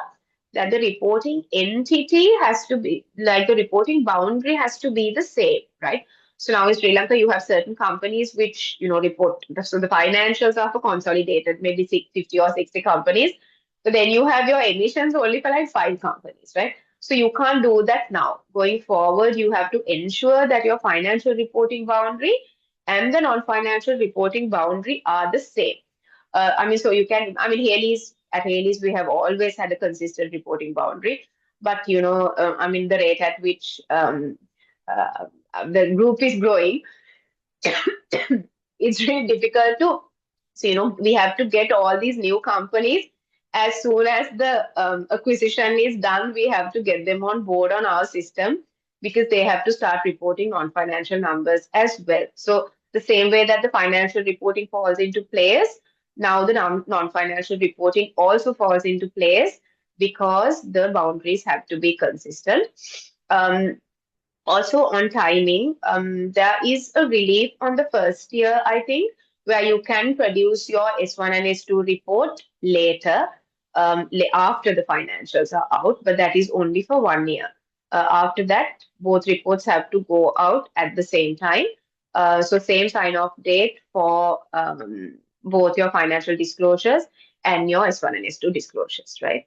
that the reporting entity has to be, like the reporting boundary has to be the same, right? So now in Sri Lanka, you have certain companies which, report. So the financials are for consolidated, maybe 50 or 60 companies. So then you have your emissions only for like 5 companies, right? So you can't do that now. Going forward, you have to ensure that your financial reporting boundary and the non-financial reporting boundary are the same. So you can, at Hayleys, we have always had a consistent reporting boundary. but the rate at which the group is growing, it's really difficult to. So we have to get all these new companies as soon as the acquisition is done. We have to get them on board on our system because they have to start reporting on financial numbers as well. So the same way that the financial reporting falls into place, now the non-financial reporting also falls into place because the boundaries have to be consistent. Um, Also on timing, there is a relief on the first year, I think, where you can produce your S1 and S2 report later, after the financials are out, but that is only for 1 year. After that, both reports have to go out at the same time. So same sign-off date for both your financial disclosures and your S1 and S2 disclosures, right?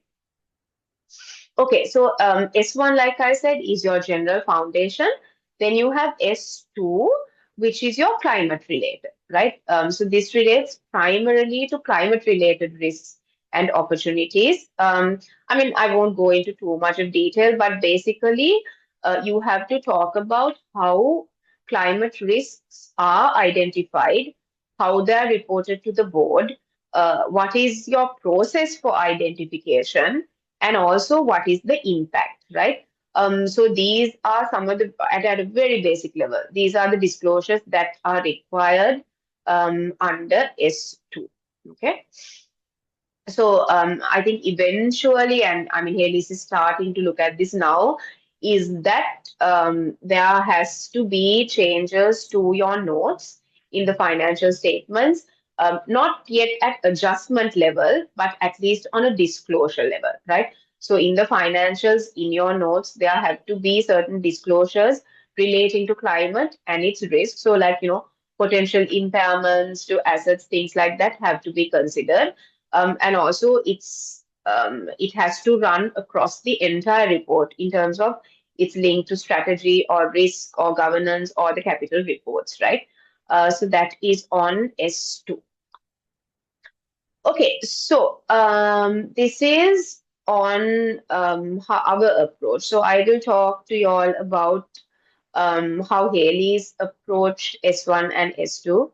Okay, so S1, like I said, is your general foundation. Then you have S2, which is your climate related, right? So this relates primarily to climate related risks and opportunities. I won't go into too much of detail, but basically, you have to talk about how climate risks are identified, how they're reported to the board, what is your process for identification, and also what is the impact, right? So these are some of the, at a very basic level, these are the disclosures that are required under S2. Okay. So I think eventually, and Hayleys is starting to look at this now, is that there has to be changes to your notes in the financial statements, not yet at adjustment level, but at least on a disclosure level, right? So in the financials, in your notes, there have to be certain disclosures relating to climate and its risk. So like, potential impairments to assets, things like that have to be considered, and also it has to run across the entire report in terms of its link to strategy or risk or governance or the capital reports, right? So that is on S2. Okay, so this is on our approach. So I will talk to you all about how Hayleys approached S1 and S2.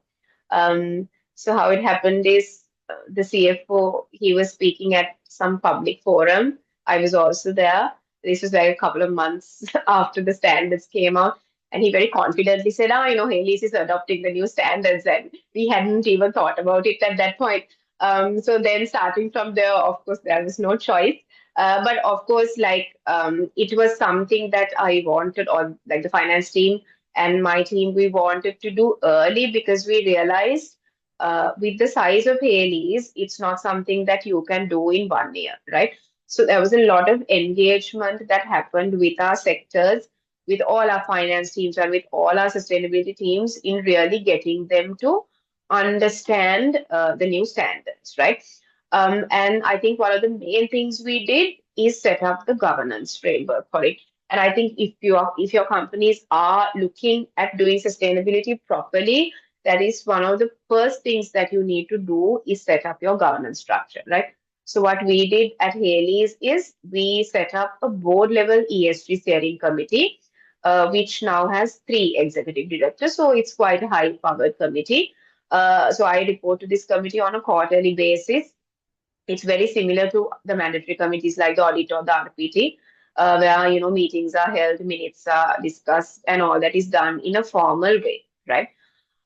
So how it happened is, the CFO, he was speaking at some public forum. I was also there. This was like a couple of months after the standards came out. And he very confidently said, Hayleys is adopting the new standards. And we hadn't even thought about it at that point. So then starting from there, of course, there was no choice. But of course, it was something that I wanted, or like the finance team and my team, we wanted to do early because we realized with the size of Hayleys, it's not something that you can do in 1 year, right? So there was a lot of engagement that happened with our sectors, with all our finance teams, and with all our sustainability teams in really getting them to understand the new standards, right? And I think one of the main things we did is set up the governance framework for it. And I think if your companies are looking at doing sustainability properly, that is one of the first things that you need to do is set up your governance structure, right? So what we did at Hayleys is we set up a board level ESG steering committee, which now has 3 executive directors. So it's quite a high powered committee. So I report to this committee on a quarterly basis. It's very similar to the mandatory committees like the audit or the RPT, where meetings are held, minutes are discussed, and all that is done in a formal way, right?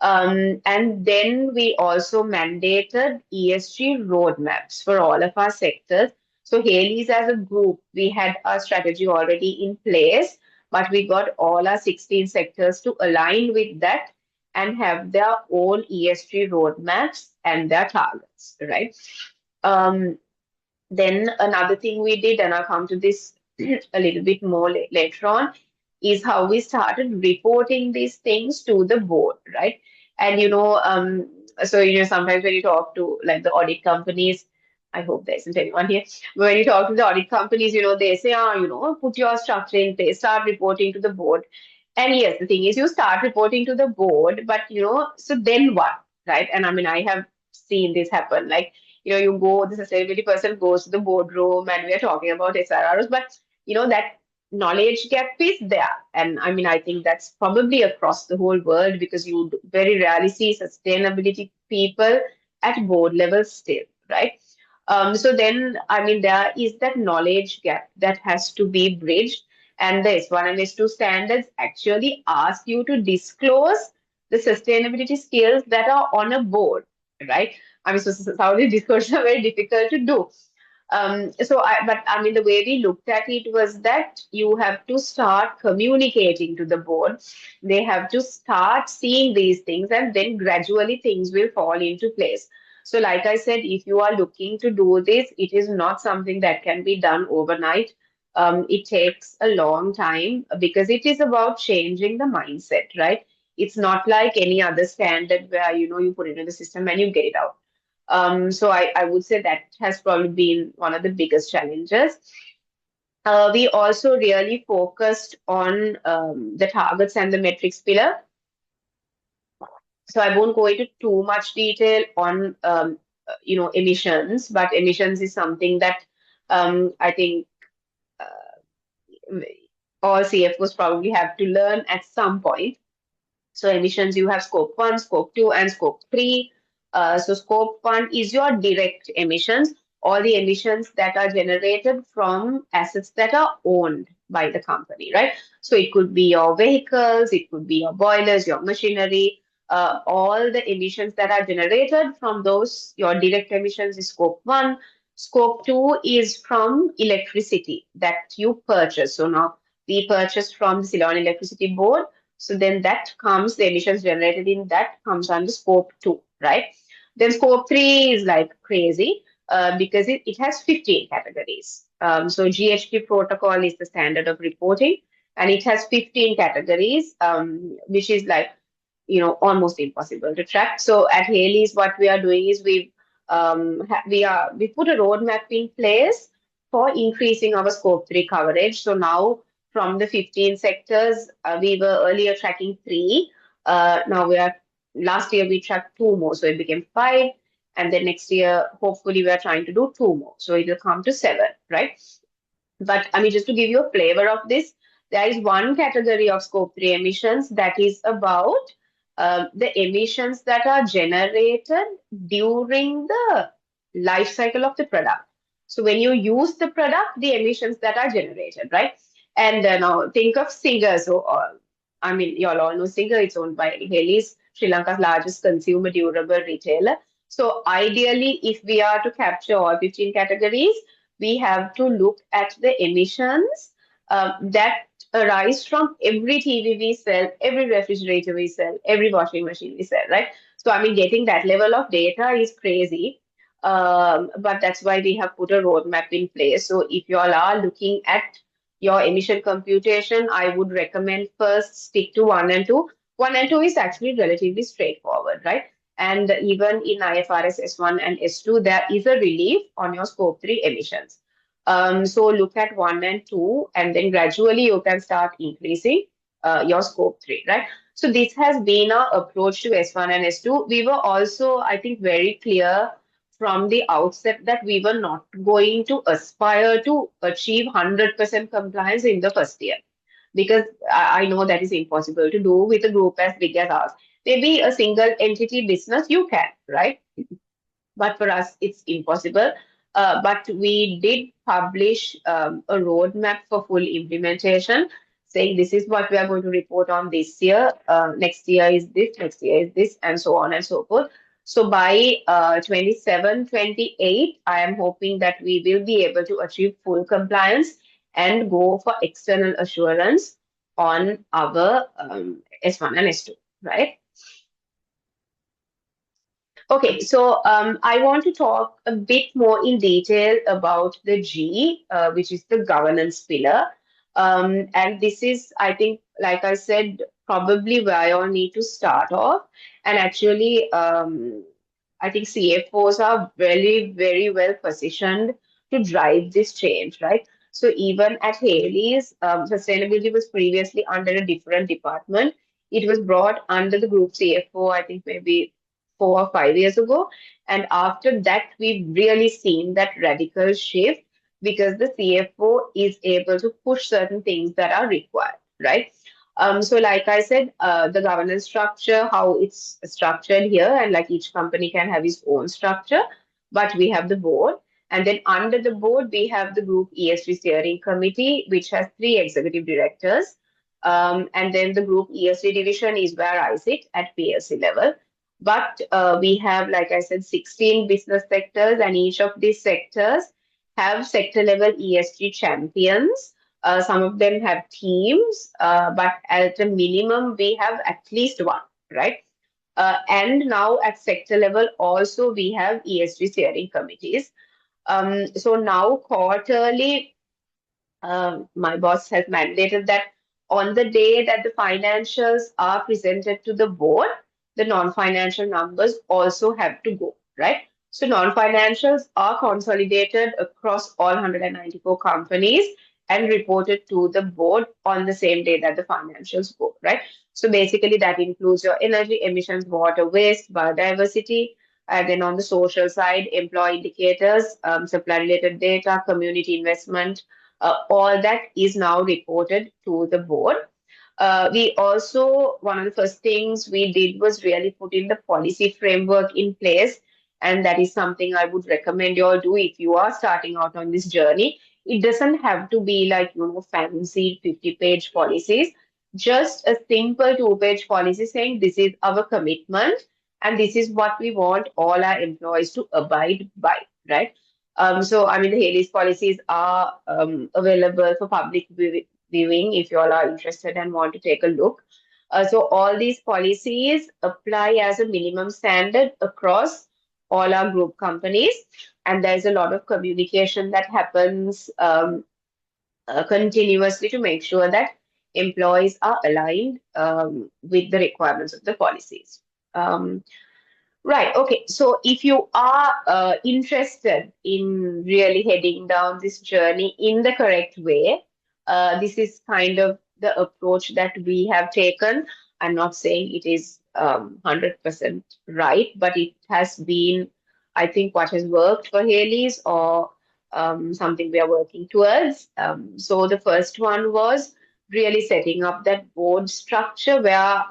And then we also mandated ESG roadmaps for all of our sectors. So Hayleys as a group, we had a strategy already in place, but we got all our 16 sectors to align with that and have their own ESG roadmaps and their targets, right? Um, then another thing we did, and I'll come to this a little bit more later on, is how we started reporting these things to the board, right? And so sometimes when you talk to like the audit companies, I hope there isn't anyone here. But when you talk to the audit companies, they say, put your structure in place, start reporting to the board. And yes, the thing is, you start reporting to the board, but so then what, right? And I have seen this happen. Like, the sustainability person goes to the boardroom and we are talking about SRRs, but that knowledge gap is there. And I mean, I think that's probably across the whole world, because you very rarely see sustainability people at board level still, right? So then, I mean, there is that knowledge gap that has to be bridged. And the S1 and S2 standards actually ask you to disclose the sustainability skills that are on a board, right? I mean, so some of these disclosures are very difficult to do. But I mean, the way we looked at it was that you have to start communicating to the board. They have to start seeing these things, and then gradually things will fall into place. So, like I said, if you are looking to do this, it is not something that can be done overnight. It takes a long time, because it is about changing the mindset, right? It's not like any other standard where you put it in the system and you get it out. So I would say that has probably been one of the biggest challenges. We also really focused on the targets and the metrics pillar. So I won't go into too much detail on emissions, but emissions is something that I think all CFOs probably have to learn at some point. So emissions, you have scope 1, scope 2, and scope 3. So scope 1 is your direct emissions, all the emissions that are generated from assets that are owned by the company, right? So it could be your vehicles, it could be your boilers, your machinery, all the emissions that are generated from those, your direct emissions is scope 1. Scope 2 is from electricity that you purchase. So now we purchase from the Ceylon Electricity Board. So then that comes, the emissions generated in that comes under scope 2, right? Then scope 3 is like crazy because it has 15 categories. So GHG protocol is the standard of reporting, and it has 15 categories, which is like, almost impossible to track. So at Hayleys, what we are doing is we put a roadmap in place for increasing our scope 3 coverage. So now from the 15 sectors, we were earlier tracking 3. Now last year we tracked 2 more, so it became 5. And then next year, hopefully, we are trying to do 2 more. So it will come to 7, right? But I mean, just to give you a flavor of this, there is one category of scope 3 emissions that is about the emissions that are generated during the life cycle of the product. So when you use the product, the emissions that are generated, right? And now think of Singer. So, I mean, you all know Singer. It's owned by Hayleys, Sri Lanka's largest consumer durable retailer. So ideally, if we are to capture all 15 categories, we have to look at the emissions that arise from every TV we sell, every refrigerator we sell, every washing machine we sell, right? So, I mean, getting that level of data is crazy. But that's why we have put a roadmap in place. So, if you all are looking at your emission computation, I would recommend first stick to 1 and 2. 1 and 2 is actually relatively straightforward, right? And even in IFRS S1 and S2, there is a relief on your scope 3 emissions. So look at 1 and 2, and then gradually you can start increasing your scope 3, right? So this has been our approach to S1 and S2. We were also, I think, very clear from the outset that we were not going to aspire to achieve 100% compliance in the first year, because I know that is impossible to do with a group as big as ours. Maybe a single entity business you can, right? But for us, it's impossible. But we did publish a roadmap for full implementation, saying this is what we are going to report on this year, next year is this, next year is this, and so on and so forth. So by 27, 28, I am hoping that we will be able to achieve full compliance and go for external assurance on our S1 and S2, right? Okay, so I want to talk a bit more in detail about the G, which is the governance pillar. And this is, I think, like I said, probably where I all need to start off. And actually, I think CFOs are very, very well positioned to drive this change, right? So even at Hayleys, sustainability was previously under a different department. It was brought under the group CFO, I think maybe 4 or 5 years ago. And after that, we've really seen that radical shift because the CFO is able to push certain things that are required, right? So like I said, the governance structure, how it's structured here, and like each company can have its own structure, but we have the board. And then under the board, we have the group ESG steering committee, which has three executive directors. And then the group ESG division is where I sit at PLC level. But we have, like I said, 16 business sectors, and each of these sectors have sector level ESG champions. Some of them have teams, but at a minimum, we have at least one, right? And now at sector level, also we have ESG steering committees. So now quarterly, my boss has mandated that on the day that the financials are presented to the board, the non-financial numbers also have to go, right? So non-financials are consolidated across all 194 companies and reported to the board on the same day that the financials go, right? So basically that includes your energy emissions, water waste, biodiversity, and then on the social side, employee indicators, supply-related data, community investment, all that is now reported to the board. We also, one of the first things we did was really put in the policy framework in place. And that is something I would recommend you all do if you are starting out on this journey. It doesn't have to be like, fancy 50-page policies. Just a simple 2-page policy saying this is our commitment and this is what we want all our employees to abide by, right? So, I mean, the Hayleys policies are available for public viewing if you all are interested and want to take a look. So, all these policies apply as a minimum standard across all our group companies, and there's a lot of communication that happens continuously to make sure that employees are aligned with the requirements of the policies. Right. Okay. So if you are interested in really heading down this journey in the correct way, this is kind of the approach that we have taken. I'm not saying it is 100% right, but it has been, I think, what has worked for Haley's or something we are working towards. So the first one was really setting up that board structure where,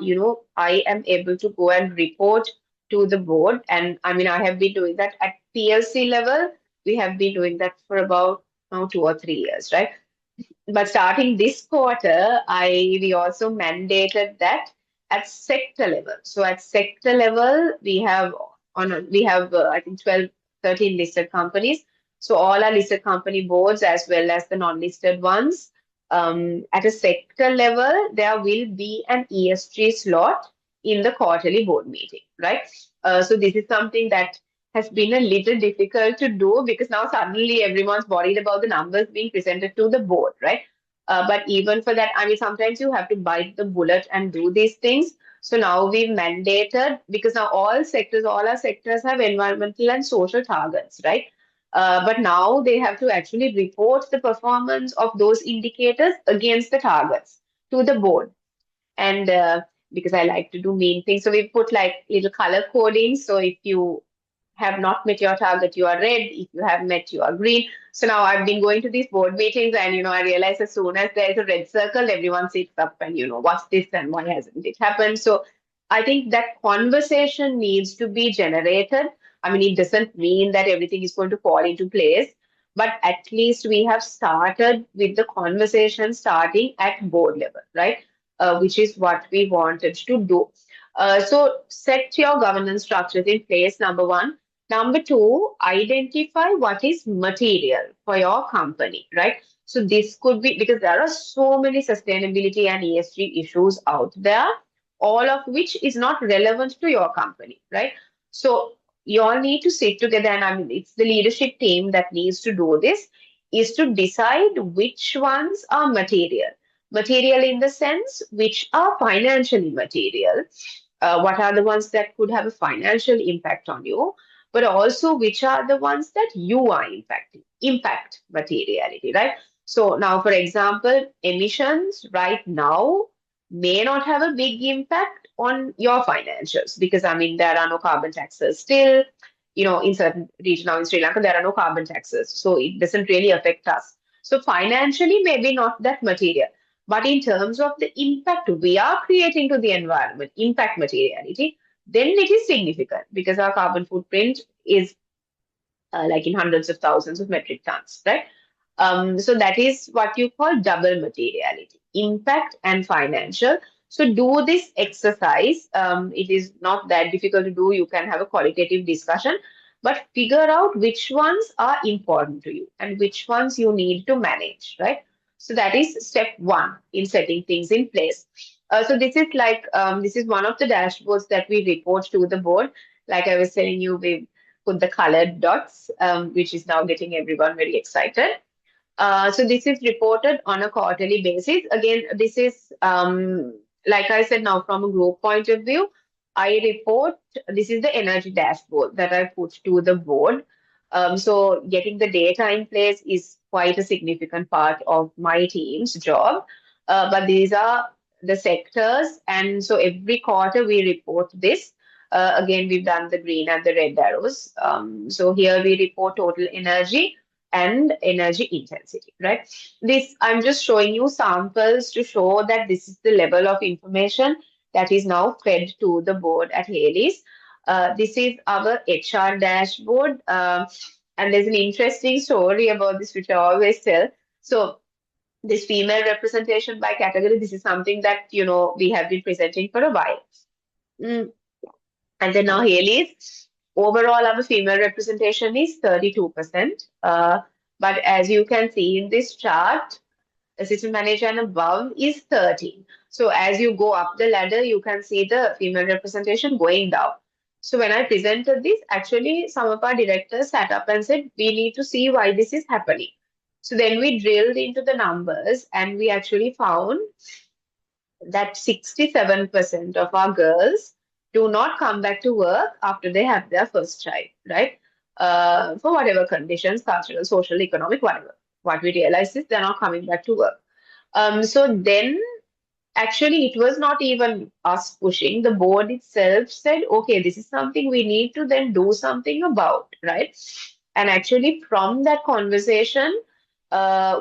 I am able to go and report to the board. And I mean, I have been doing that at PLC level. We have been doing that for about now 2 or 3 years, right? But starting this quarter, we also mandated that at sector level. So at sector level, we have I think 12, 13 listed companies. So all our listed company boards as well as the non-listed ones. At a sector level, there will be an ESG slot in the quarterly board meeting, right? So this is something that has been a little difficult to do because now suddenly everyone's worried about the numbers being presented to the board, right? But even for that, I mean, sometimes you have to bite the bullet and do these things. So now we've mandated because now all our sectors have environmental and social targets, right? But now they have to actually report the performance of those indicators against the targets to the board. And because I like to do mean things, so we put like little color coding. So if you have not met your target, you are red. If you have met, you are green. So now I've been going to these board meetings, and I realize as soon as there is a red circle, everyone sits up and what's this and why hasn't it happened? So I think that conversation needs to be generated. I mean, it doesn't mean that everything is going to fall into place, but at least we have started with the conversation starting at board level, right? Which is what we wanted to do. So set your governance structures in place, number one. Number two, identify what is material for your company, right? So this could be because there are so many sustainability and ESG issues out there, all of which is not relevant to your company, right? So you all need to sit together, and I mean, it's the leadership team that needs to do this, is to decide which ones are material. Material in the sense which are financially material. What are the ones that could have a financial impact on you, but also which are the ones that you are impacting, impact materiality, right? So now, for example, emissions right now may not have a big impact on your financials because, I mean, there are no carbon taxes still. in certain region now in Sri Lanka, there are no carbon taxes. So it doesn't really affect us. So financially, maybe not that material. But in terms of the impact we are creating to the environment, impact materiality, then it is significant because our carbon footprint is like in hundreds of thousands of metric tons, right? So that is what you call double materiality, impact and financial. So do this exercise. It is not that difficult to do. You can have a qualitative discussion, but figure out which ones are important to you and which ones you need to manage, right? So that is step one in setting things in place. So this is one of the dashboards that we report to the board. Like I was telling you, we put the colored dots, which is now getting everyone very excited. So this is reported on a quarterly basis. Again, this is, like I said, now from a group point of view, I report, this is the energy dashboard that I put to the board. So getting the data in place is quite a significant part of my team's job. But these are the sectors. And so every quarter we report this. Again, we've done the green and the red arrows. So here we report total energy and energy intensity, right? This, I'm just showing you samples to show that this is the level of information that is now fed to the board at Hayleys. This is our HR dashboard. And there's an interesting story about this, which I always tell. So this female representation by category, this is something that, we have been presenting for a while. And then now Haley's, overall our female representation is 32%. But as you can see in this chart, assistant manager and above is 13. So as you go up the ladder, you can see the female representation going down. So when I presented this, actually some of our directors sat up and said, we need to see why this is happening. So then we drilled into the numbers and we actually found that 67% of our girls do not come back to work after they have their first child, right? For whatever conditions, cultural, social, economic, whatever. What we realized is they're not coming back to work. So then actually it was not even us pushing. The board itself said, okay, this is something we need to then do something about, right? And actually from that conversation,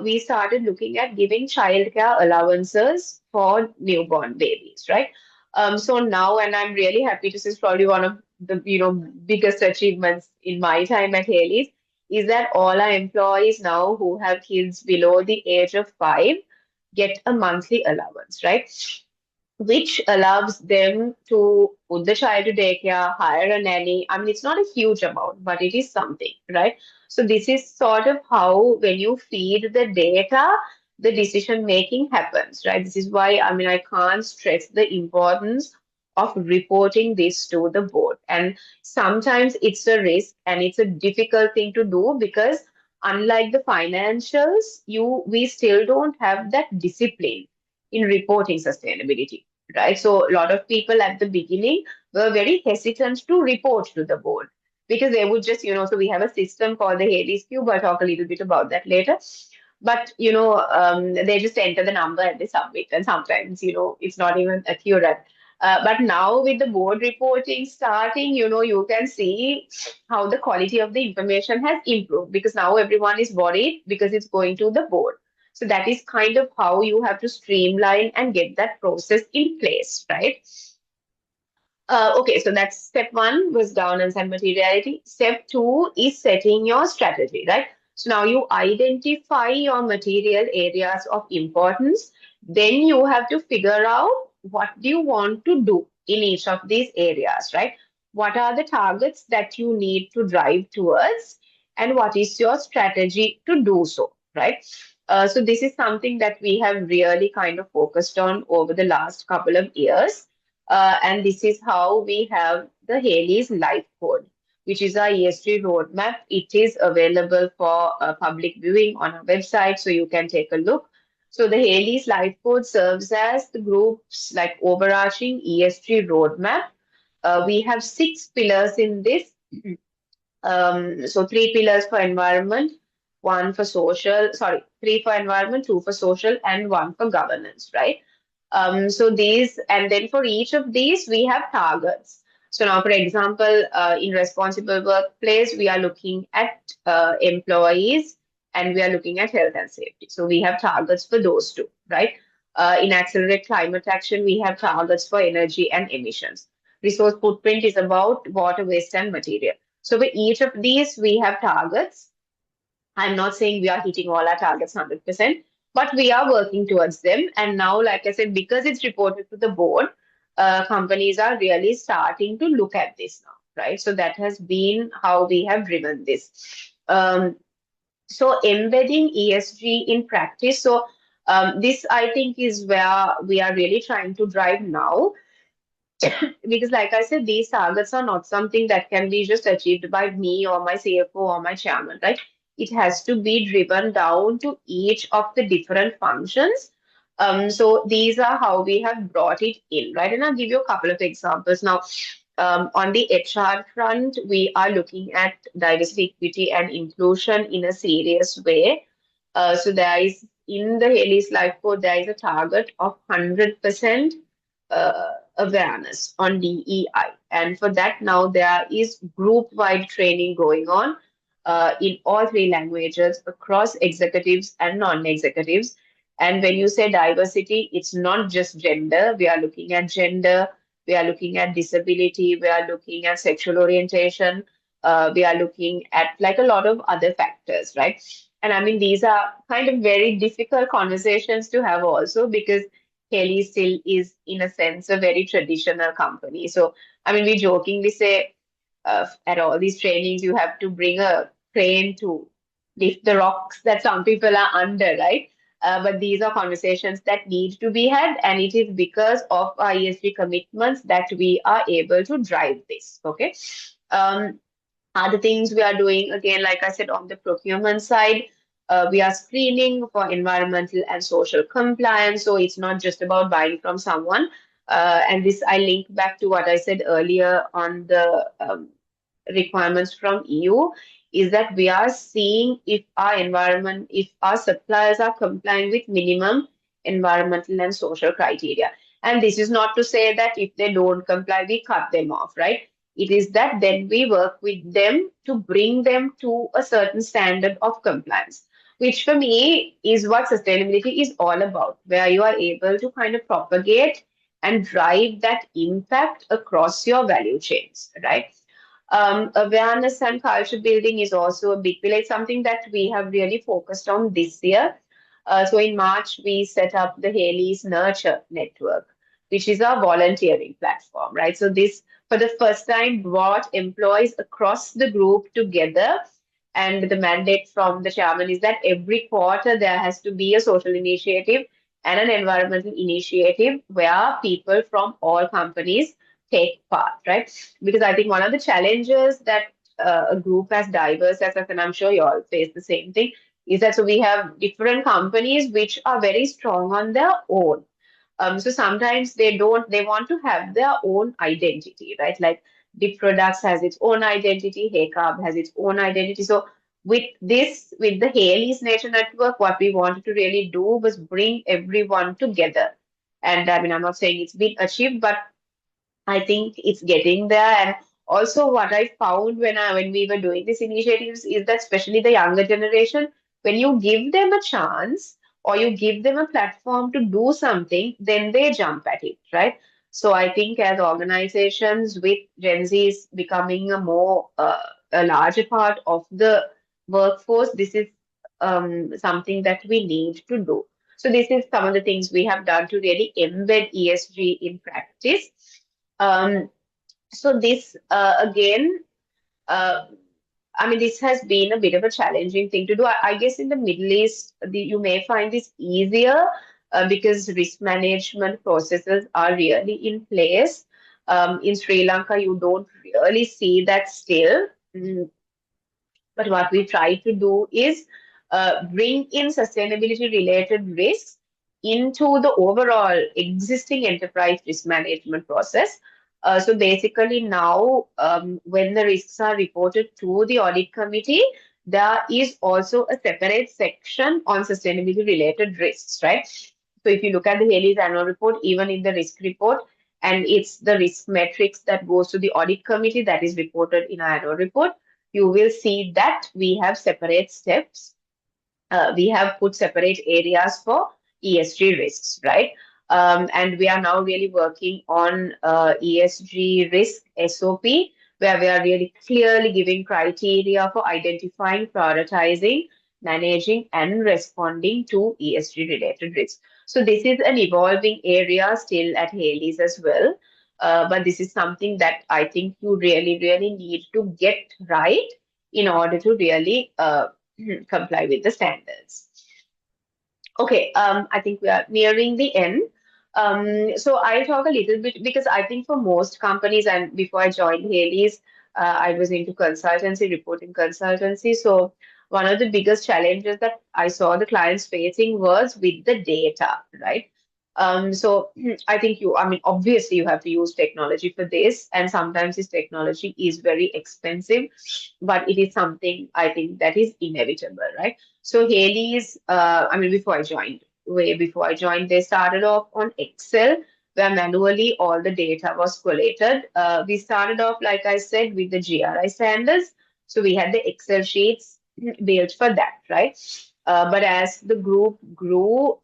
we started looking at giving childcare allowances for newborn babies, right? So now, and I'm really happy to say, it's probably one of the biggest achievements in my time at Haley's, is that all our employees now who have kids below the age of 5 get a monthly allowance, right? Which allows them to put the child to daycare, hire a nanny. I mean, it's not a huge amount, but it is something, right? So this is sort of how, when you feed the data, the decision making happens, right? This is why, I mean, I can't stress the importance of reporting this to the board. And sometimes it's a risk and it's a difficult thing to do because unlike the financials, we still don't have that discipline in reporting sustainability, right? So a lot of people at the beginning were very hesitant to report to the board because they would just, so we have a system called the Haley's Cube. I'll talk a little bit about that later. But, they just enter the number and they submit. And sometimes, it's not even accurate. But now with the board reporting starting, you can see how the quality of the information has improved because now everyone is worried because it's going to the board. So that is kind of how you have to streamline and get that process in place, right? Okay, so that's step one was governance and materiality. Step two is setting your strategy, right? So now you identify your material areas of importance. Then you have to figure out what do you want to do in each of these areas, right? What are the targets that you need to drive towards, and what is your strategy to do so, right? So this is something that we have really kind of focused on over the last couple of years. And this is how we have the Haley's Life Code, which is our ESG roadmap. It is available for public viewing on our website, so you can take a look. So the Haley's Life Code serves as the group's like overarching ESG roadmap. We have 6 pillars in this. So 3 pillars for environment, 1 for social, sorry, 3 for environment, 2 for social, and 1 for governance, right? So these, and then for each of these, we have targets. So now, for example, in responsible workplace, we are looking at employees and we are looking at health and safety. So we have targets for those two, right? In accelerate climate action, we have targets for energy and emissions. Resource footprint is about water waste and material. So for each of these, we have targets. I'm not saying we are hitting all our targets 100%, but we are working towards them. And now, like I said, because it's reported to the board, companies are really starting to look at this now, right? So that has been how we have driven this. So embedding ESG in practice. So this, I think, is where we are really trying to drive now. Because, like I said, these targets are not something that can be just achieved by me or my CFO or my chairman, right? It has to be driven down to each of the different functions. So these are how we have brought it in, right? And I'll give you a couple of examples now. On the HR front, we are looking at diversity, equity, and inclusion in a serious way. So there is in the Hayleys Life Code, there is a target of 100% awareness on DEI. And for that, now there is group-wide training going on in all three languages across executives and non-executives. And when you say diversity, it's not just gender. We are looking at gender, we are looking at disability, we are looking at sexual orientation, we are looking at like a lot of other factors, right? And I mean, these are kind of very difficult conversations to have also because Kelly still is, in a sense, a very traditional company. So, I mean, we jokingly say at all these trainings, you have to bring a crane to lift the rocks that some people are under, right? But these are conversations that need to be had, and it is because of our ESG commitments that we are able to drive this. Okay. Other things we are doing, again, like I said, on the procurement side, we are screening for environmental and social compliance. So it's not just about buying from someone. And this I link back to what I said earlier on the requirements from EU, is that we are seeing if our environment, if our suppliers are complying with minimum environmental and social criteria. And this is not to say that if they don't comply, we cut them off, right? It is that then we work with them to bring them to a certain standard of compliance, which for me is what sustainability is all about, where you are able to kind of propagate and drive that impact across your value chains, right? Awareness and culture building is also a big pillar. It's something that we have really focused on this year. So in March, we set up the Hayleys Nurture Network, which is our volunteering platform, right? So this, for the first time, brought employees across the group together. And the mandate from the chairman is that every quarter there has to be a social initiative and an environmental initiative where people from all companies take part, right? Because I think one of the challenges that a group as diverse as us, and I'm sure you all face the same thing, is that so we have different companies which are very strong on their own. So sometimes they want to have their own identity, right? Like Dip Products has its own identity, Hey Carb has its own identity. So with this, with the Haley's Nature Network, what we wanted to really do was bring everyone together. And I mean, I'm not saying it's been achieved, but I think it's getting there. And also what I found when we were doing these initiatives is that especially the younger generation, when you give them a chance or you give them a platform to do something, then they jump at it, right? So I think as organizations with Gen Zs becoming a larger part of the workforce, this is something that we need to do. So this is some of the things we have done to really embed ESG in practice. Um, so this again, uh, I mean, this has been a bit of a challenging thing to do. I guess in the Middle East, you may find this easier because risk management processes are really in place. In Sri Lanka, you don't really see that still. But what we try to do is bring in sustainability related risks into the overall existing enterprise risk management process. So basically now, when the risks are reported to the audit committee, there is also a separate section on sustainability related risks, right? So if you look at the Haley's annual report, even in the risk report, and it's the risk metrics that goes to the audit committee that is reported in our annual report. You will see that we have separate steps. We have put separate areas for ESG risks, right? And we are now really working on ESG risk SOP, where we are really clearly giving criteria for identifying, prioritizing, managing, and responding to ESG related risks. So this is an evolving area still at Hayleys as well. But this is something that I think you really, really need to get right in order to really comply with the standards. Okay, I think we are nearing the end. So I'll talk a little bit because I think for most companies, and before I joined Haley's, I was into consultancy, reporting consultancy. So one of the biggest challenges that I saw the clients facing was with the data, right? So I think I mean, obviously you have to use technology for this, and sometimes this technology is very expensive, but it is something I think that is inevitable, right? So Haley's, I mean, way before I joined, they started off on Excel, where manually all the data was collated. We started off, like I said, with the GRI standards. So we had the Excel sheets built for that, right? But as the group grew,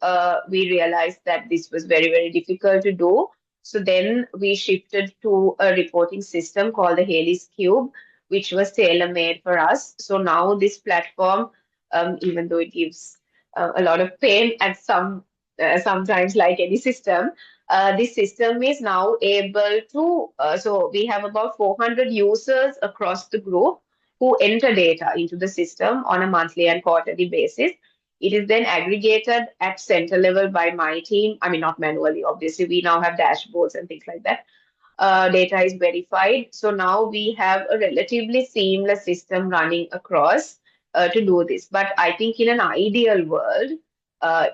we realized that this was very, very difficult to do. So then we shifted to a reporting system called the Haley's Cube, which was tailor-made for us. So now this platform, even though it gives a lot of pain at sometimes, like any system, this system is now able to. So we have about 400 users across the group who enter data into the system on a monthly and quarterly basis. It is then aggregated at center level by my team. I mean, not manually, obviously. We now have dashboards and things like that. Data is verified. So now we have a relatively seamless system running across to do this. But I think in an ideal world,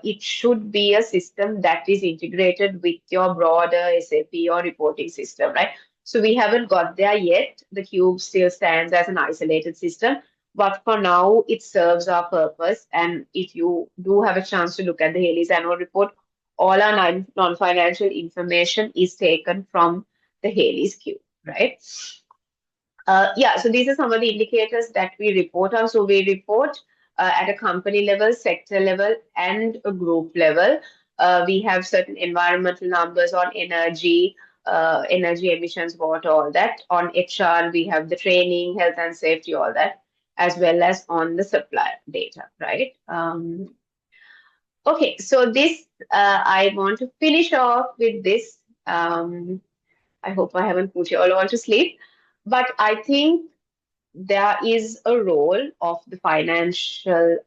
it should be a system that is integrated with your broader SAP or reporting system, right? So we haven't got there yet. The Cube still stands as an isolated system, but for now, it serves our purpose. And if you do have a chance to look at the Haley's annual report, all our non-financial information is taken from the Haley's Cube, right? Yeah, so these are some of the indicators that we report on. So we report at a company level, sector level, and a group level. We have certain environmental numbers on energy, energy emissions, water, all that. On HR, we have the training, health and safety, all that, as well as on the supplier data, right? Okay, so this, I want to finish off with this. I hope I haven't put you all to sleep, but I think there is a role of the financial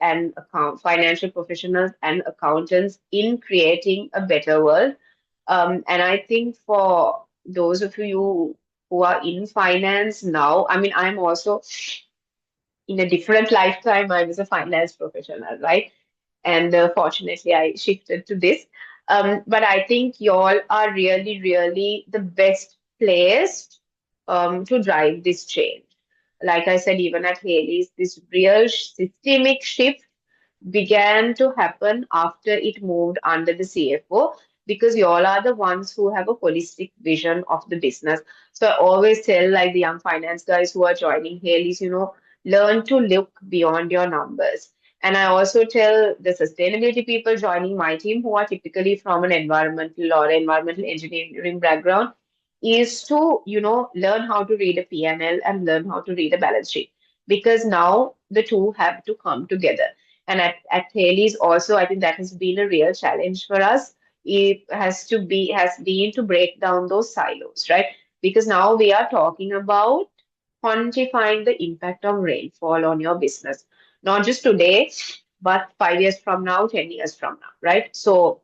professionals and accountants in creating a better world. And I think for those of you who are in finance now, I mean, I'm also in a different lifetime. I was a finance professional, right? And fortunately, I shifted to this. But I think y'all are really, really the best placed to drive this change. Like I said, even at Haley's, this real systemic shift began to happen after it moved under the CFO because you all are the ones who have a holistic vision of the business. So I always tell like the young finance guys who are joining Haley's, learn to look beyond your numbers. And I also tell the sustainability people joining my team who are typically from an environmental engineering background is to, learn how to read a P&L and learn how to read a balance sheet because now the two have to come together. And at Haley's also, I think that has been a real challenge for us. It has been to break down those silos, right? Because now we are talking about quantifying the impact of rainfall on your business, not just today, but 5 years from now, 10 years from now, right? So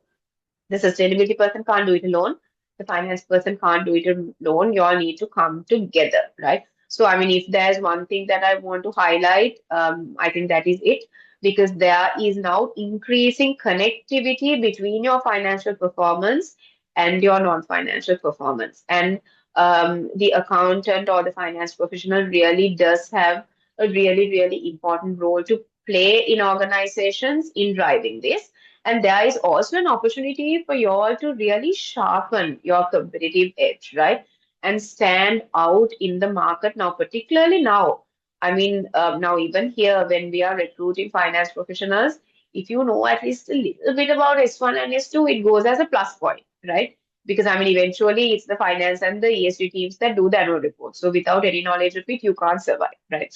the sustainability person can't do it alone. The finance person can't do it alone. You all need to come together, right? So, I mean, if there's one thing that I want to highlight, I think that is it, because there is now increasing connectivity between your financial performance and your non-financial performance. And the accountant or the finance professional really does have a really, really important role to play in organizations in driving this. And there is also an opportunity for you all to really sharpen your competitive edge, right? And stand out in the market now, particularly now. I mean, now even here when we are recruiting finance professionals, if you know at least a little bit about S1 and S2, it goes as a plus point, right? Because I mean, eventually it's the finance and the ESG teams that do the annual report. So without any knowledge of it, you can't survive, right?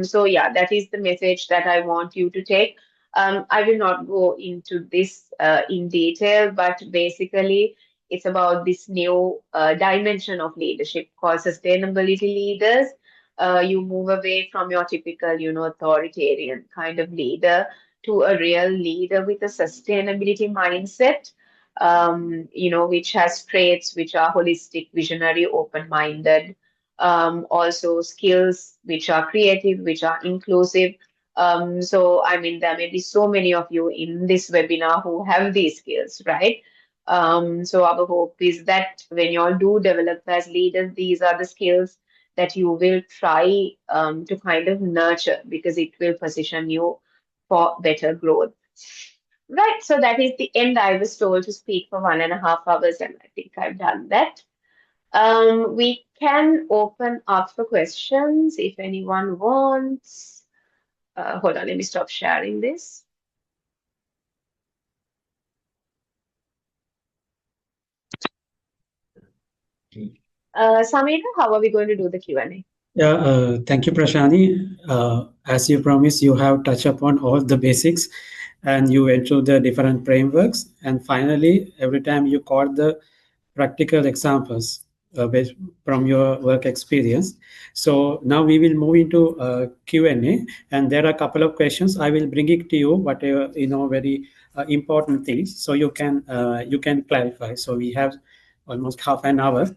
So yeah, that is the message that I want you to take. I will not go into this in detail, but basically it's about this new dimension of leadership called sustainability leaders. You move away from your typical, authoritarian kind of leader to a real leader with a sustainability mindset, which has traits which are holistic, visionary, open-minded, also skills which are creative, which are inclusive. So, I mean, there may be so many of you in this webinar who have these skills, right? So our hope is that when you all do develop as leaders, these are the skills that you will try to kind of nurture because it will position you for better growth. Right, so that is the end. I was told to speak for 1.5 hours, and I think I've done that. We can open up for questions if anyone wants. Hold on, let me stop sharing this. Samira, how are we going to do the Q&A? Yeah, thank you, Prashani. As you promised, you have touched upon all the basics and you went through the different frameworks. And finally, every time you caught the practical examples from your work experience. So now we will move into Q&A, and there are a couple of questions. I will bring it to you, whatever, very important things, so you can clarify. So we have almost half an hour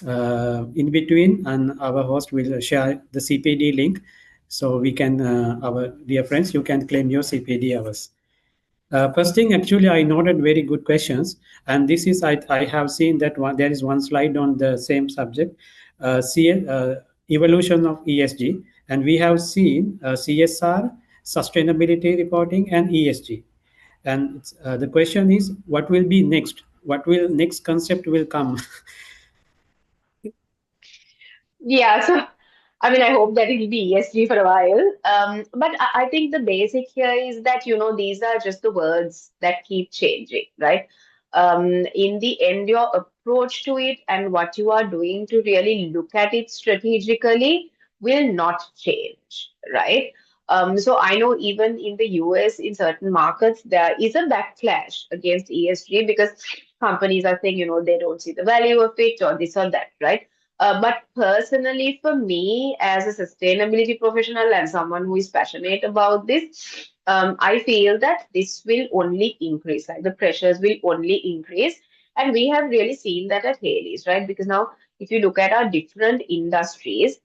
in between, and our host will share the CPD link, so we can, our dear friends, you can claim your CPD hours. First thing, actually, I noted very good questions, and this is I have seen that there is one slide on the same subject, evolution of ESG, and we have seen CSR, sustainability reporting, and ESG. And the question is, what will be next? What will next concept will come? Yeah, so I mean, I hope that it'll be ESG for a while. But I think the basic here is that, these are just the words that keep changing, right? In the end, your approach to it and what you are doing to really look at it strategically will not change, right? So I know even in the US, in certain markets, there is a backlash against ESG because companies are saying, they don't see the value of it or this or that, right? But personally, for me, as a sustainability professional and someone who is passionate about this, I feel that this will only increase, like the pressures will only increase. And we have really seen that at Hayleys, right? Because now, if you look at our different industries,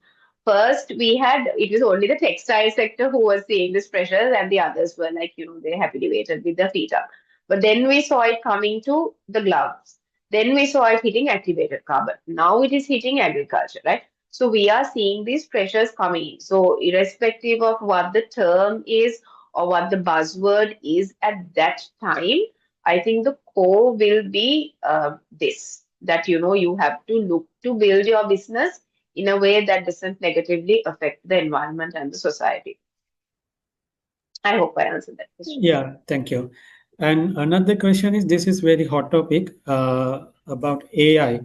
first we had, it was only the textile sector who was seeing this pressure, and the others were like, they happily waited with their feet up. But then we saw it coming to the gloves, then we saw it hitting activated carbon. Now it is hitting agriculture, right? So we are seeing these pressures coming in. So irrespective of what the term is or what the buzzword is at that time, I think the core will be this, that you have to look to build your business in a way that doesn't negatively affect the environment and the society. I hope I answered that question. Yeah, thank you. And another question is, this is very hot topic about AI.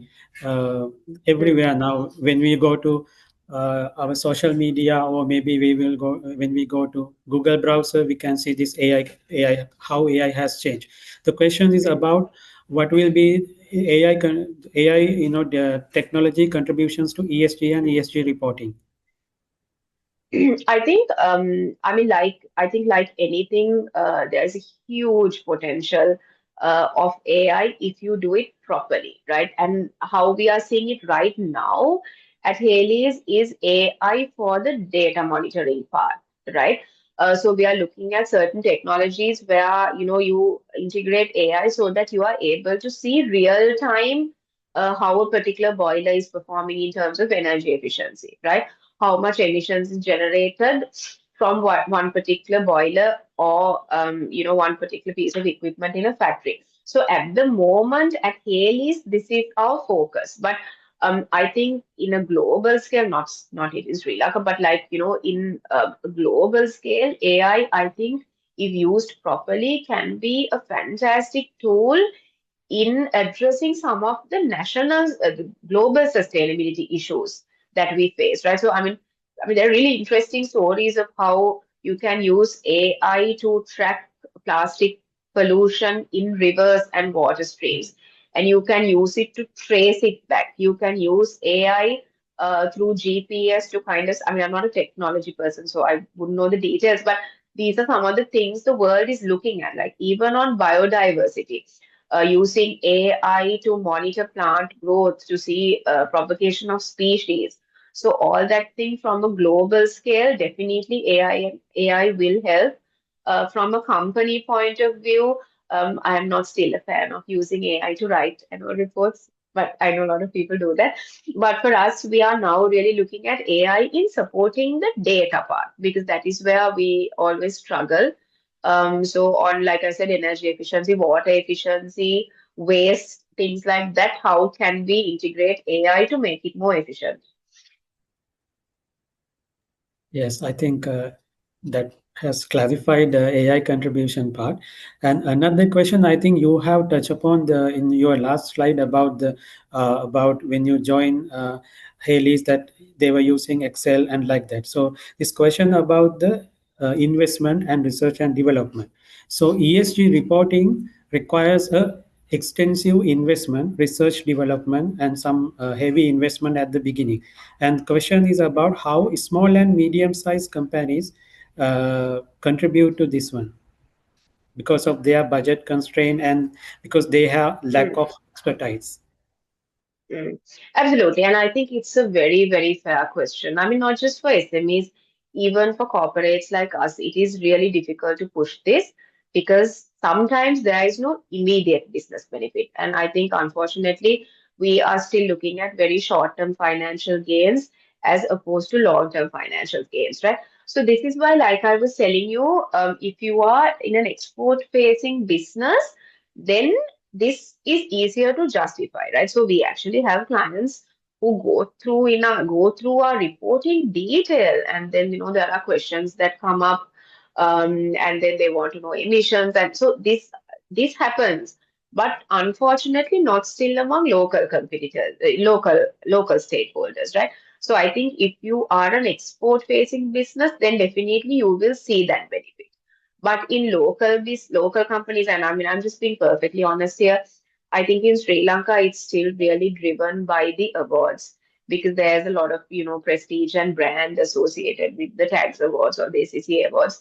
Everywhere now, when we go to our social media, or maybe we will go when we go to Google browser, we can see this AI, how AI has changed. The question is about what will be AI, the technology contributions to ESG and ESG reporting. I think, I think like anything, there's a huge potential of AI if you do it properly, right? And how we are seeing it right now at Haley's is AI for the data monitoring part, right? So we are looking at certain technologies where, you integrate AI so that you are able to see real time how a particular boiler is performing in terms of energy efficiency, right? How much emissions is generated from one particular boiler or one particular piece of equipment in a factory. So at the moment at Haley's, this is our focus. But I think in a global scale, not it in Sri Lanka, but like in a global scale, I think if used properly, can be a fantastic tool in addressing some of the the global sustainability issues that we face, right? So I mean, there are really interesting stories of how you can use AI to track plastic pollution in rivers and water streams, and you can use it to trace it back. You can use AI through GPS to kind of, I mean, I'm not a technology person, so I wouldn't know the details, but these are some of the things the world is looking at, like even on biodiversity, using AI to monitor plant growth, to see propagation of species. So all that thing from a global scale, definitely AI will help. From a company point of view, I am not still a fan of using AI to write annual reports, but I know a lot of people do that. But for us, we are now really looking at AI in supporting the data part, because that is where we always struggle. So on, like I said, energy efficiency, water efficiency, waste, things like that, how can we integrate AI to make it more efficient? Yes, I think that has clarified the AI contribution part. And another question I think you have touched upon the in your last slide about the about when you join Haley's, that they were using Excel and like that. So this question about the investment and research and development. So ESG reporting requires a extensive investment, research development, and some heavy investment at the beginning. And question is about how small and medium-sized companies contribute to this one because of their budget constraint and because they have lack Hmm. of expertise. Mm, absolutely. And I think it's a very, very fair question. I mean, not just for SMEs, even for corporates like us, it is really difficult to push this because sometimes there is no immediate business benefit. And I think, unfortunately, we are still looking at very short-term financial gains as opposed to long-term financial gains, right? So this is why, like I was telling you, if you are in an export-facing business, then this is easier to justify, right? So we actually have clients who go through our report in detail, and then there are questions that come up, and then they want to know emissions, and so this happens, but unfortunately not still among local competitors, local stakeholders, right? So I think if you are an export facing business, then definitely you will see that benefit. But in these local companies, and I mean, I'm just being perfectly honest here, I think in Sri Lanka, it's still really driven by the awards because there's a lot of, prestige and brand associated with the TAGS awards or the ACCA awards.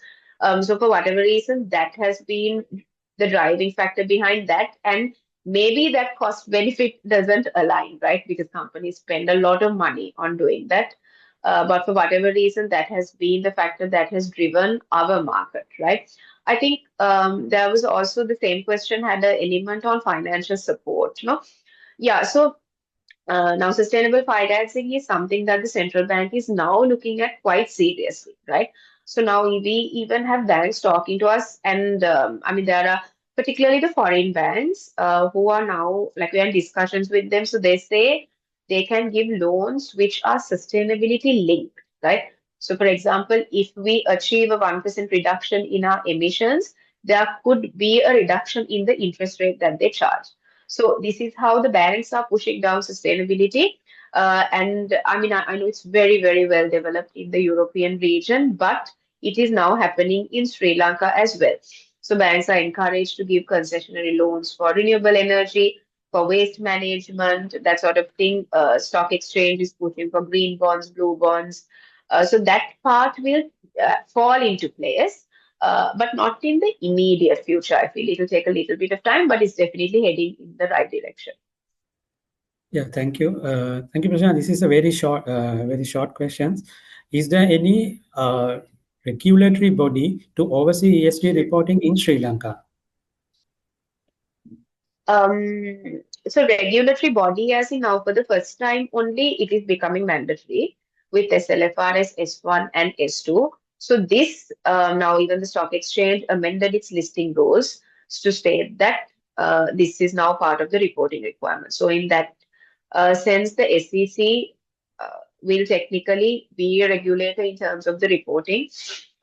So for whatever reason, that has been the driving factor behind that. And maybe that cost benefit doesn't align, right? Because companies spend a lot of money on doing that. But for whatever reason, that has been the factor that has driven our market, right? I think there was also the same question had an element on financial support, no? Yeah, so now sustainable financing is something that the central bank is now looking at quite seriously, right? So now we even have banks talking to us, and I mean, there are particularly the foreign banks who are now, like, we're in discussions with them. So they say they can give loans which are sustainability linked, right? So, for example, if we achieve a 1% reduction in our emissions, there could be a reduction in the interest rate that they charge. So this is how the banks are pushing down sustainability. And I mean, I know it's very, very well developed in the European region, but it is now happening in Sri Lanka as well. So banks are encouraged to give concessionary loans for renewable energy, for waste management, that sort of thing. Stock exchange is pushing for green bonds, blue bonds. So that part will fall into place, but not in the immediate future. I feel it will take a little bit of time, but it's definitely heading in the right direction. Yeah, thank you. Thank you, Prashant. This is a very short questions. Is there any regulatory body to oversee ESG Hmm. reporting in Sri Lanka? So regulatory body, as in now for the first time only, it is becoming mandatory with SLFRS S1 and S2. So this now even the stock exchange amended its listing rules to state that this is now part of the reporting requirement. So in that sense, the SEC will technically be a regulator in terms of the reporting.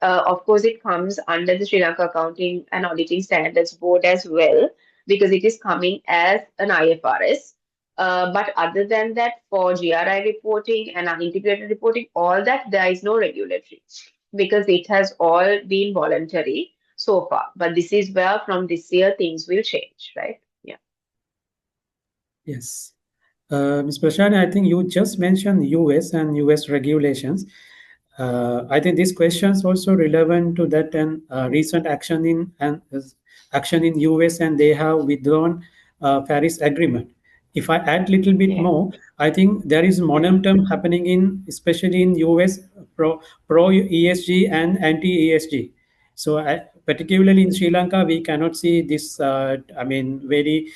Of course, it comes under the Sri Lanka Accounting and Auditing Standards Board as well, because it is coming as an IFRS. But other than that, for GRI reporting and integrated reporting, all that, there is no regulatory because it has all been voluntary so far. But this is where from this year things will change, right? Yeah. Yes. Ms. Prashani, I think you just mentioned US and US regulations. I think these questions also relevant to that and recent action in US, and they have withdrawn Paris Agreement. If I add little bit Yeah. more, I think there is momentum happening in especially in US pro ESG and anti ESG. So, particularly in Sri Lanka, we cannot see this. Very,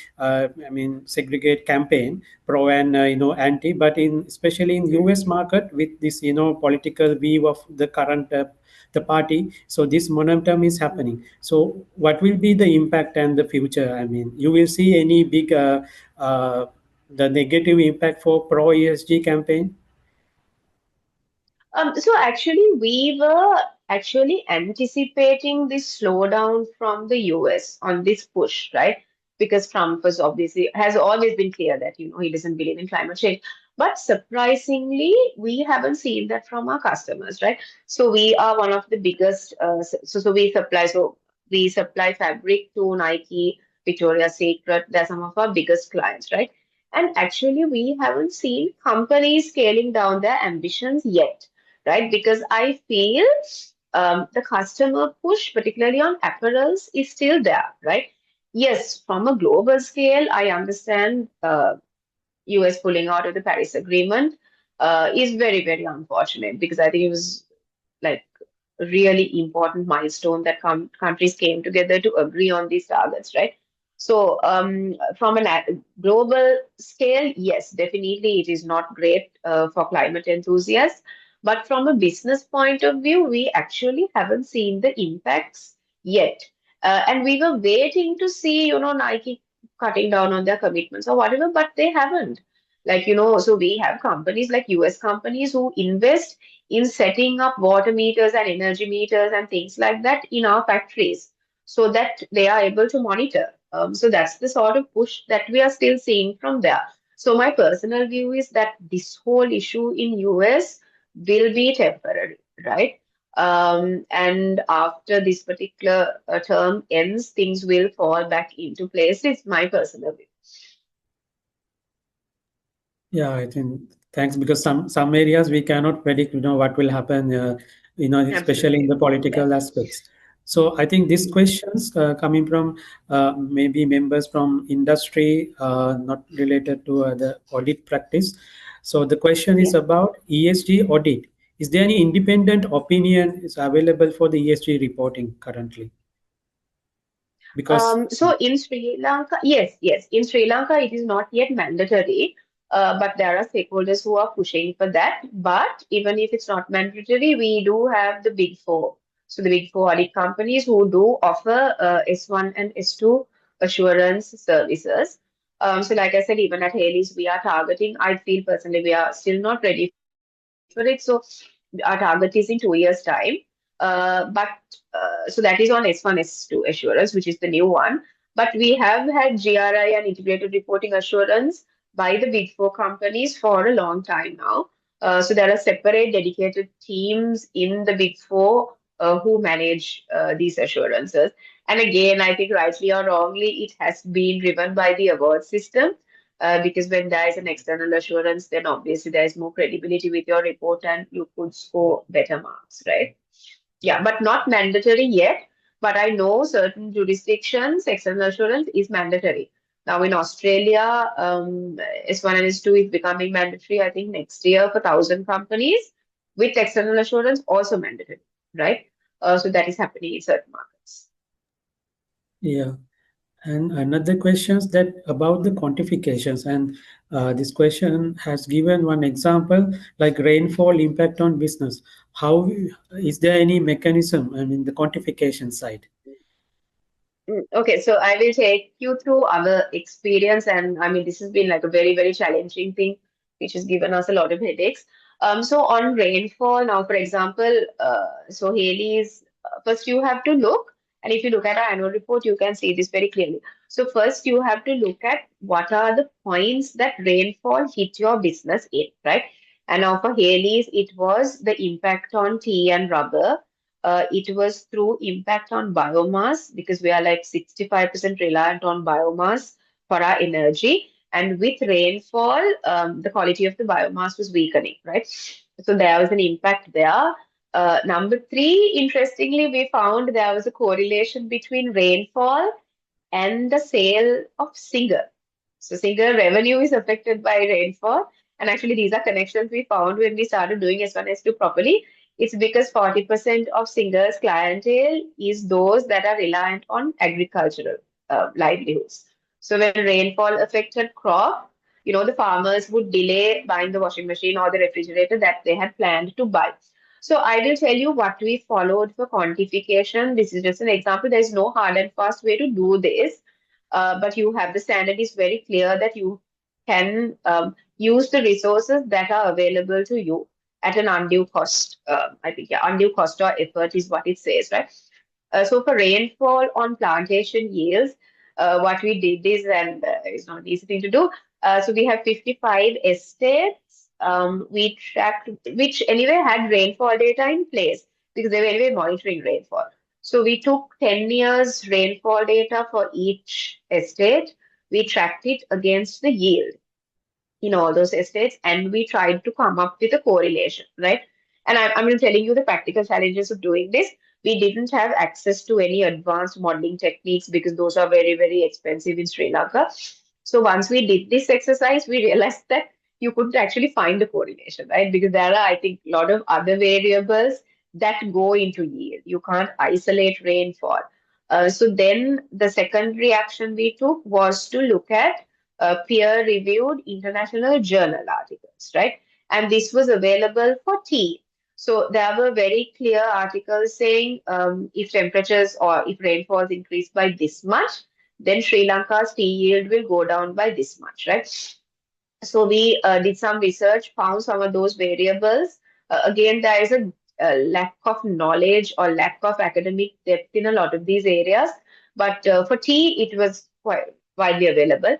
segregate campaign pro and anti. But in especially in US market with this political view of the current the party, so this momentum is happening. So, what will be the impact and the future? I mean, you will see any big the negative impact for pro ESG campaign? So actually, we were actually anticipating this slowdown from the US on this push, right? Because Trump was obviously has always been clear that he doesn't believe in climate change. But surprisingly, we haven't seen that from our customers, right? So we are one of the biggest. We supply fabric to Nike, Victoria's Secret. They're some of our biggest clients, right? And actually, we haven't seen companies scaling down their ambitions yet, right? Because I feel the customer push, particularly on apparels, is still there, right? Yes, from a global scale, I understand US pulling out of the Paris Agreement is very, very unfortunate because I think it was like a really important milestone that countries came together to agree on these targets, right? So, from a global scale, yes, definitely it is not great for climate enthusiasts. But from a business point of view, we actually haven't seen the impacts yet. And we were waiting to see, Nike cutting down on their commitments or whatever, but they haven't. So we have companies like US companies who invest in setting up water meters and energy meters and things like that in our factories so that they are able to monitor. So that's the sort of push that we are still seeing from there. So my personal view is that this whole issue in US will be temporary, right? And after this particular term ends, things will fall back into place. It's my personal view. Yeah, I think thanks, because some areas we cannot predict, what will happen, especially in Absolutely. the Yeah. political aspects. So I think these Mhm. questions coming from maybe members from industry, not related to the audit practice. So the question is Yeah. about ESG audit. Is there any independent opinion is available for the ESG reporting currently? Because So in Sri Lanka, yes, in Sri Lanka, it is not yet mandatory, but there are stakeholders who are pushing for that. But even if it's not mandatory, we do have the big four. So the big four audit companies who do offer S1 and S2 assurance services. So like I said, even at Hayleys, we are targeting. I feel personally we are still not ready for it. So our target is in 2 years' time. But so that is on S1, S2 assurance, which is the new one. But we have had GRI and integrated reporting assurance by the big four companies for a long time now. So there are separate dedicated teams in the big four who manage these assurances. And again, I think rightly or wrongly, it has been driven by the award system. Because when there is an external assurance, then obviously there is more credibility with your report and you could score better marks, right? Yeah, but not mandatory yet. But I know certain jurisdictions, external assurance is mandatory. Now in Australia, S1 and S2 is becoming mandatory, I think, next year for 1,000 companies, with external assurance also mandatory, right? So that is happening in certain markets. yeah. And another questions that about the quantifications, and this question has given one example like rainfall impact on business. How is there any mechanism, I mean, the quantification side? Okay, so I will take you through our experience, and I mean, this has been like a very, very challenging thing, which has given us a lot of headaches. So on rainfall now, for example, so Haley's first you have to look, and if you look at our annual report, you can see this very clearly. So first you have to look at what are the points that rainfall hit your business in, right? And now for Haley's, it was the impact on tea and rubber. It was through impact on biomass because we are like 65% reliant on biomass for our energy. And with rainfall, the quality of the biomass was weakening, right? So there was an impact there. Number three, interestingly, we found there was a correlation between rainfall and the sale of Singer. So Singer revenue is affected by rainfall. And actually, these are connections we found when we started doing S1, S2 properly. It's because 40% of Singer's clientele is those that are reliant on agricultural livelihoods. So when rainfall affected crop, the farmers would delay buying the washing machine or the refrigerator that they had planned to buy. So I will tell you what we followed for quantification. This is just an example. There's no hard and fast way to do this, but you have the standard is very clear that you can use the resources that are available to you at an undue cost. I think yeah, undue cost or effort is what it says, right? So for rainfall on plantation yields, what we did is, and it's not an easy thing to do. So we have 55 estates. We tracked, which anyway had rainfall data in place because they were anyway monitoring rainfall. So we took 10 years rainfall data for each estate. We tracked it against the yield in all those estates, and we tried to come up with a correlation, right? And I'm telling you the practical challenges of doing this. We didn't have access to any advanced modeling techniques because those are very, very expensive in Sri Lanka. So once we did this exercise, we realized that you couldn't actually find the correlation, right? Because there are, I think, a lot of other variables that go into yield. You can't isolate rainfall. So then the second reaction we took was to look at peer-reviewed international journal articles, right? And this was available for tea. So there were very clear articles saying if temperatures or if rainfalls increase by this much, then Sri Lanka's tea yield will go down by this much, right? So we did some research, found some of those variables. Again, there is a lack of knowledge or lack of academic depth in a lot of these areas. But for tea, it was quite widely available.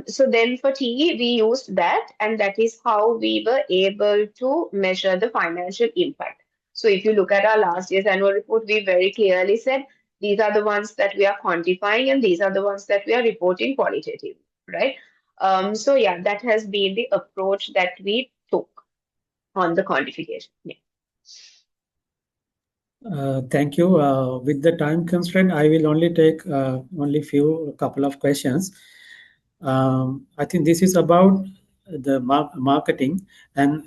So then for tea, we used that, and that is how we were able to measure the financial impact. So if you look at our last year's annual report, we very clearly said these are the ones that we are quantifying, and these are the ones that we are reporting qualitatively, right? So yeah, that has been the approach that we took on the quantification. Yeah. Thank you. With the time constraint, I will only take only a couple of questions. I think this is about the marketing and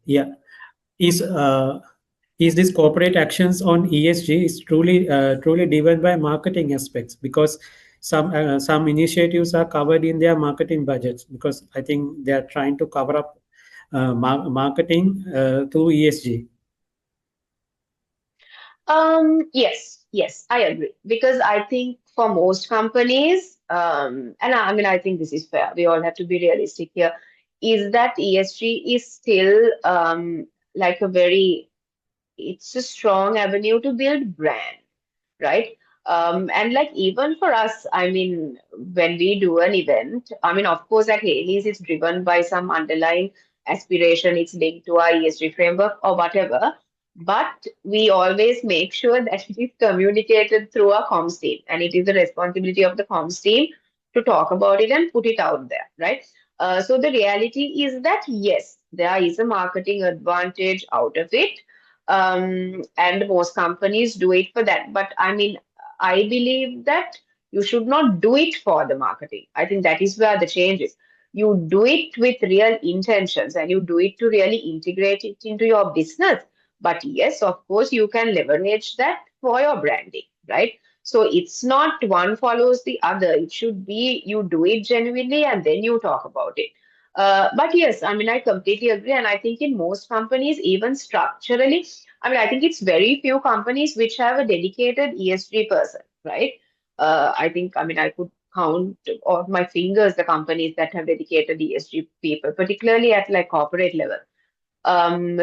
yeah, is uh, is this corporate actions on ESG is truly driven by marketing aspects, because some initiatives are covered in their marketing budgets, because I think they are trying to cover up marketing through ESG. Yes, I agree. Because I think for most companies, and I mean, I think this is fair. We all have to be realistic here. Is that ESG is still like it's a strong avenue to build brand, right? And like even for us, I mean, when we do an event, I mean, of course, at Haley's, it's driven by some underlying aspiration. It's linked to our ESG framework or whatever. But we always make sure that it is communicated through our comms team, and it is the responsibility of the comms team to talk about it and put it out there, right? So the reality is that yes, there is a marketing advantage out of it, and most companies do it for that. But I mean, I believe that you should not do it for the marketing. I think that is where the change is. You do it with real intentions and you do it to really integrate it into your business. But yes, of course, you can leverage that for your branding, right? So it's not one follows the other. It should be you do it genuinely and then you talk about it. But yes, I mean, I completely agree. And I think in most companies, even structurally, I mean, I think it's very few companies which have a dedicated ESG person, right? I think, I mean, I could count on my fingers the companies that have dedicated ESG people, particularly at like corporate level.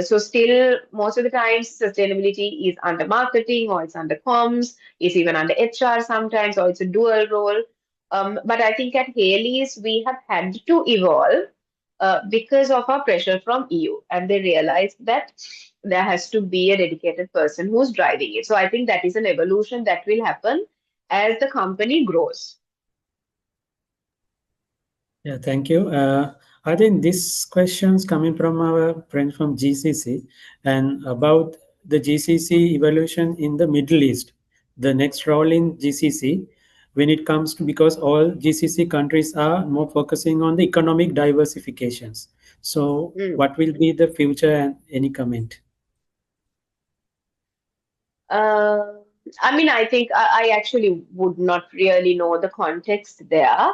So still, most of the times, sustainability is under marketing or it's under comms, it's even under HR sometimes, or it's a dual role. But I think at Haley's, we have had to evolve because of our pressure from EU, and they realized that there has to be a dedicated person who's driving it. So I think that is an evolution that will happen as the company grows. Yeah, thank you. I think this question's coming from our friend from GCC and about the GCC evolution in the Middle East, the next role in GCC when it comes to, because all GCC countries are more focusing on the economic diversifications. So Mm. what will be the future, and any comment? Uh, I mean, I think I actually would not really know the context there.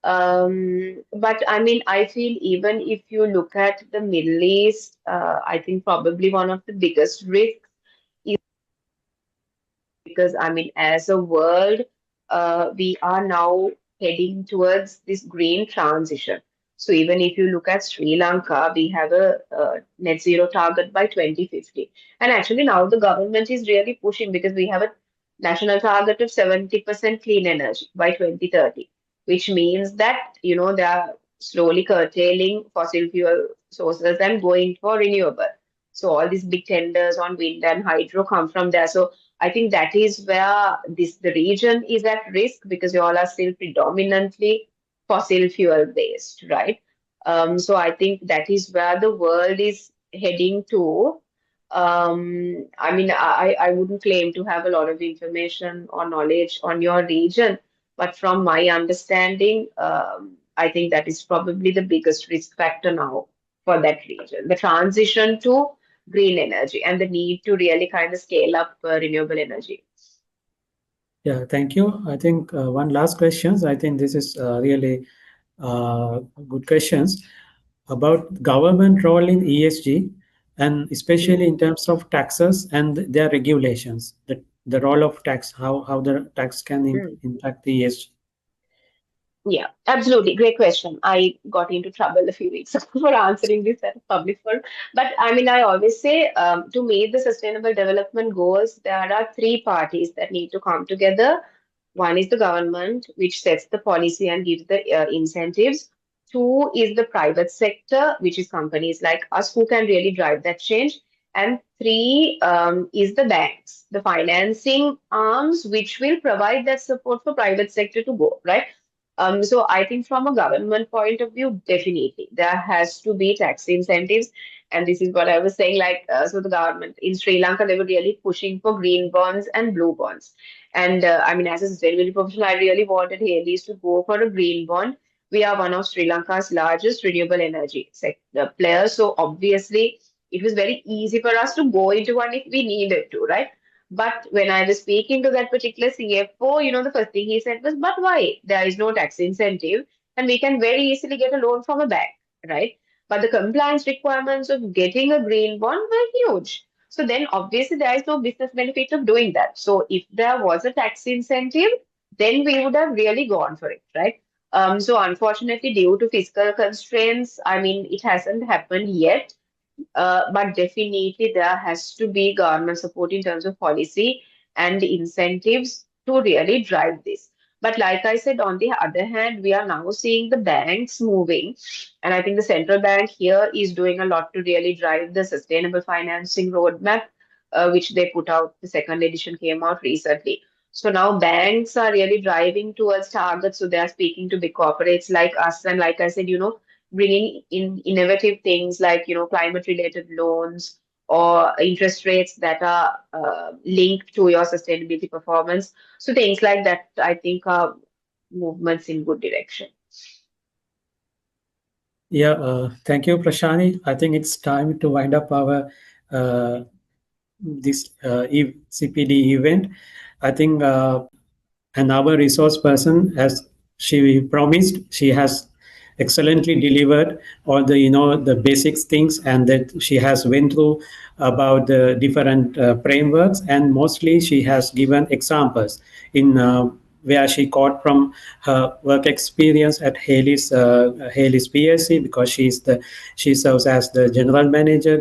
But I mean, I feel even if you look at the Middle East, I think probably one of the biggest risks is because I mean, as a world, we are now heading towards this green transition. So even if you look at Sri Lanka, we have a net zero target by 2050. And actually now the government is really pushing because we have a national target of 70% clean energy by 2030, which means that, you know, they are slowly curtailing fossil fuel sources and going for renewable. So all these big tenders on wind and hydro come from there. So I think that is where the region is at risk because you all are still predominantly fossil fuel based, right? So I think that is where the world is heading to. I mean, I wouldn't claim to have a lot of information or knowledge on your region, but from my understanding, I think that is probably the biggest risk factor now for that region. The transition to green energy and the need to really kind of scale up renewable energy. Yeah, thank you. I think one last questions. I think this is really good questions about government role in ESG, and especially Mm, in terms of taxes and their regulations. The role of tax, how the tax can mm. impact the ESG. Yeah, absolutely. Great question. I got into trouble a few weeks ago for answering this at a public forum. But I mean, I always say to meet the sustainable development goals, there are three parties that need to come together. One is the government, which sets the policy and gives the incentives. Two is the private sector, which is companies like us who can really drive that change. And three is the banks, the financing arms, which will provide that support for private sector to go, right? So I think from a government point of view, definitely there has to be tax incentives. And this is what I was saying, like, so the government in Sri Lanka, they were really pushing for green bonds and blue bonds. And I mean, as a sustainability professional, I really wanted Haley's to go for a green bond. We are one of Sri Lanka's largest renewable energy sector players. So obviously, it was very easy for us to go into one if we needed to, right? But when I was speaking to that particular CFO, you know, the first thing he said was, but why? There is no tax incentive and we can very easily get a loan from a bank, right? But the compliance requirements of getting a green bond were huge. So then obviously there is no business benefit of doing that. So if there was a tax incentive, then we would have really gone for it, right? So unfortunately, due to fiscal constraints, I mean, it hasn't happened yet, but definitely there has to be government support in terms of policy and incentives to really drive this. But like I said, on the other hand, we are now seeing the banks moving. And I think the central bank here is doing a lot to really drive the sustainable financing roadmap, which they put out. The second edition came out recently. So now banks are really driving towards targets. So they are speaking to big corporates like us. And like I said, you know, bringing in innovative things like climate related loans or interest rates that are linked to your sustainability performance. So things like that, I think, are movements in good direction. Yeah, thank you, Prashani. I think it's time to wind up our this CPD event. I think and our resource person, as she promised, she has excellently delivered all the the basics things, and that she has went through about the different frameworks, and mostly she has given examples in where she got from her work experience at Hayleys PLC, because she serves as the general manager,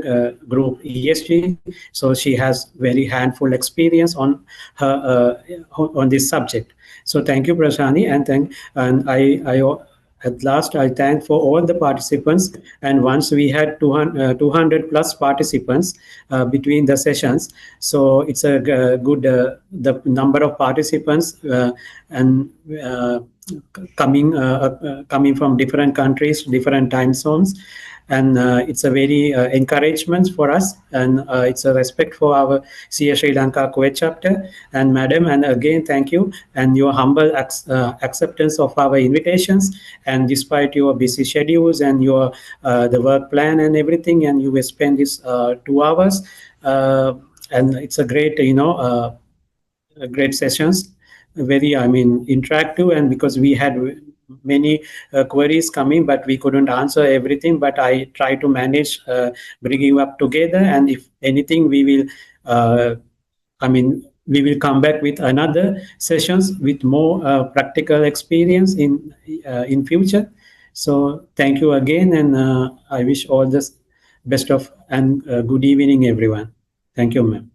group ESG. So she has very handful experience on this subject. So thank you, Prashani, and I at last, I thank for all the participants. And once we had 200 plus participants between the sessions, so it's a good the number of participants and coming from different countries, different time zones, and it's a very encouragement for us, and it's a respect for our CS Sri Lanka Kuwait chapter. And madam, and again thank you, and your humble acceptance of our invitations, and despite your busy schedules and your the work plan and everything, and you will spend this 2 hours, and it's a great great sessions, very, I mean, interactive. And because we had many queries coming, but we couldn't answer everything, but I try to manage bringing you up together. And if anything, we will I mean, we will come back with another sessions with more practical experience in future. So thank you again, and I wish all the best of, and good evening everyone. Thank you, ma'am.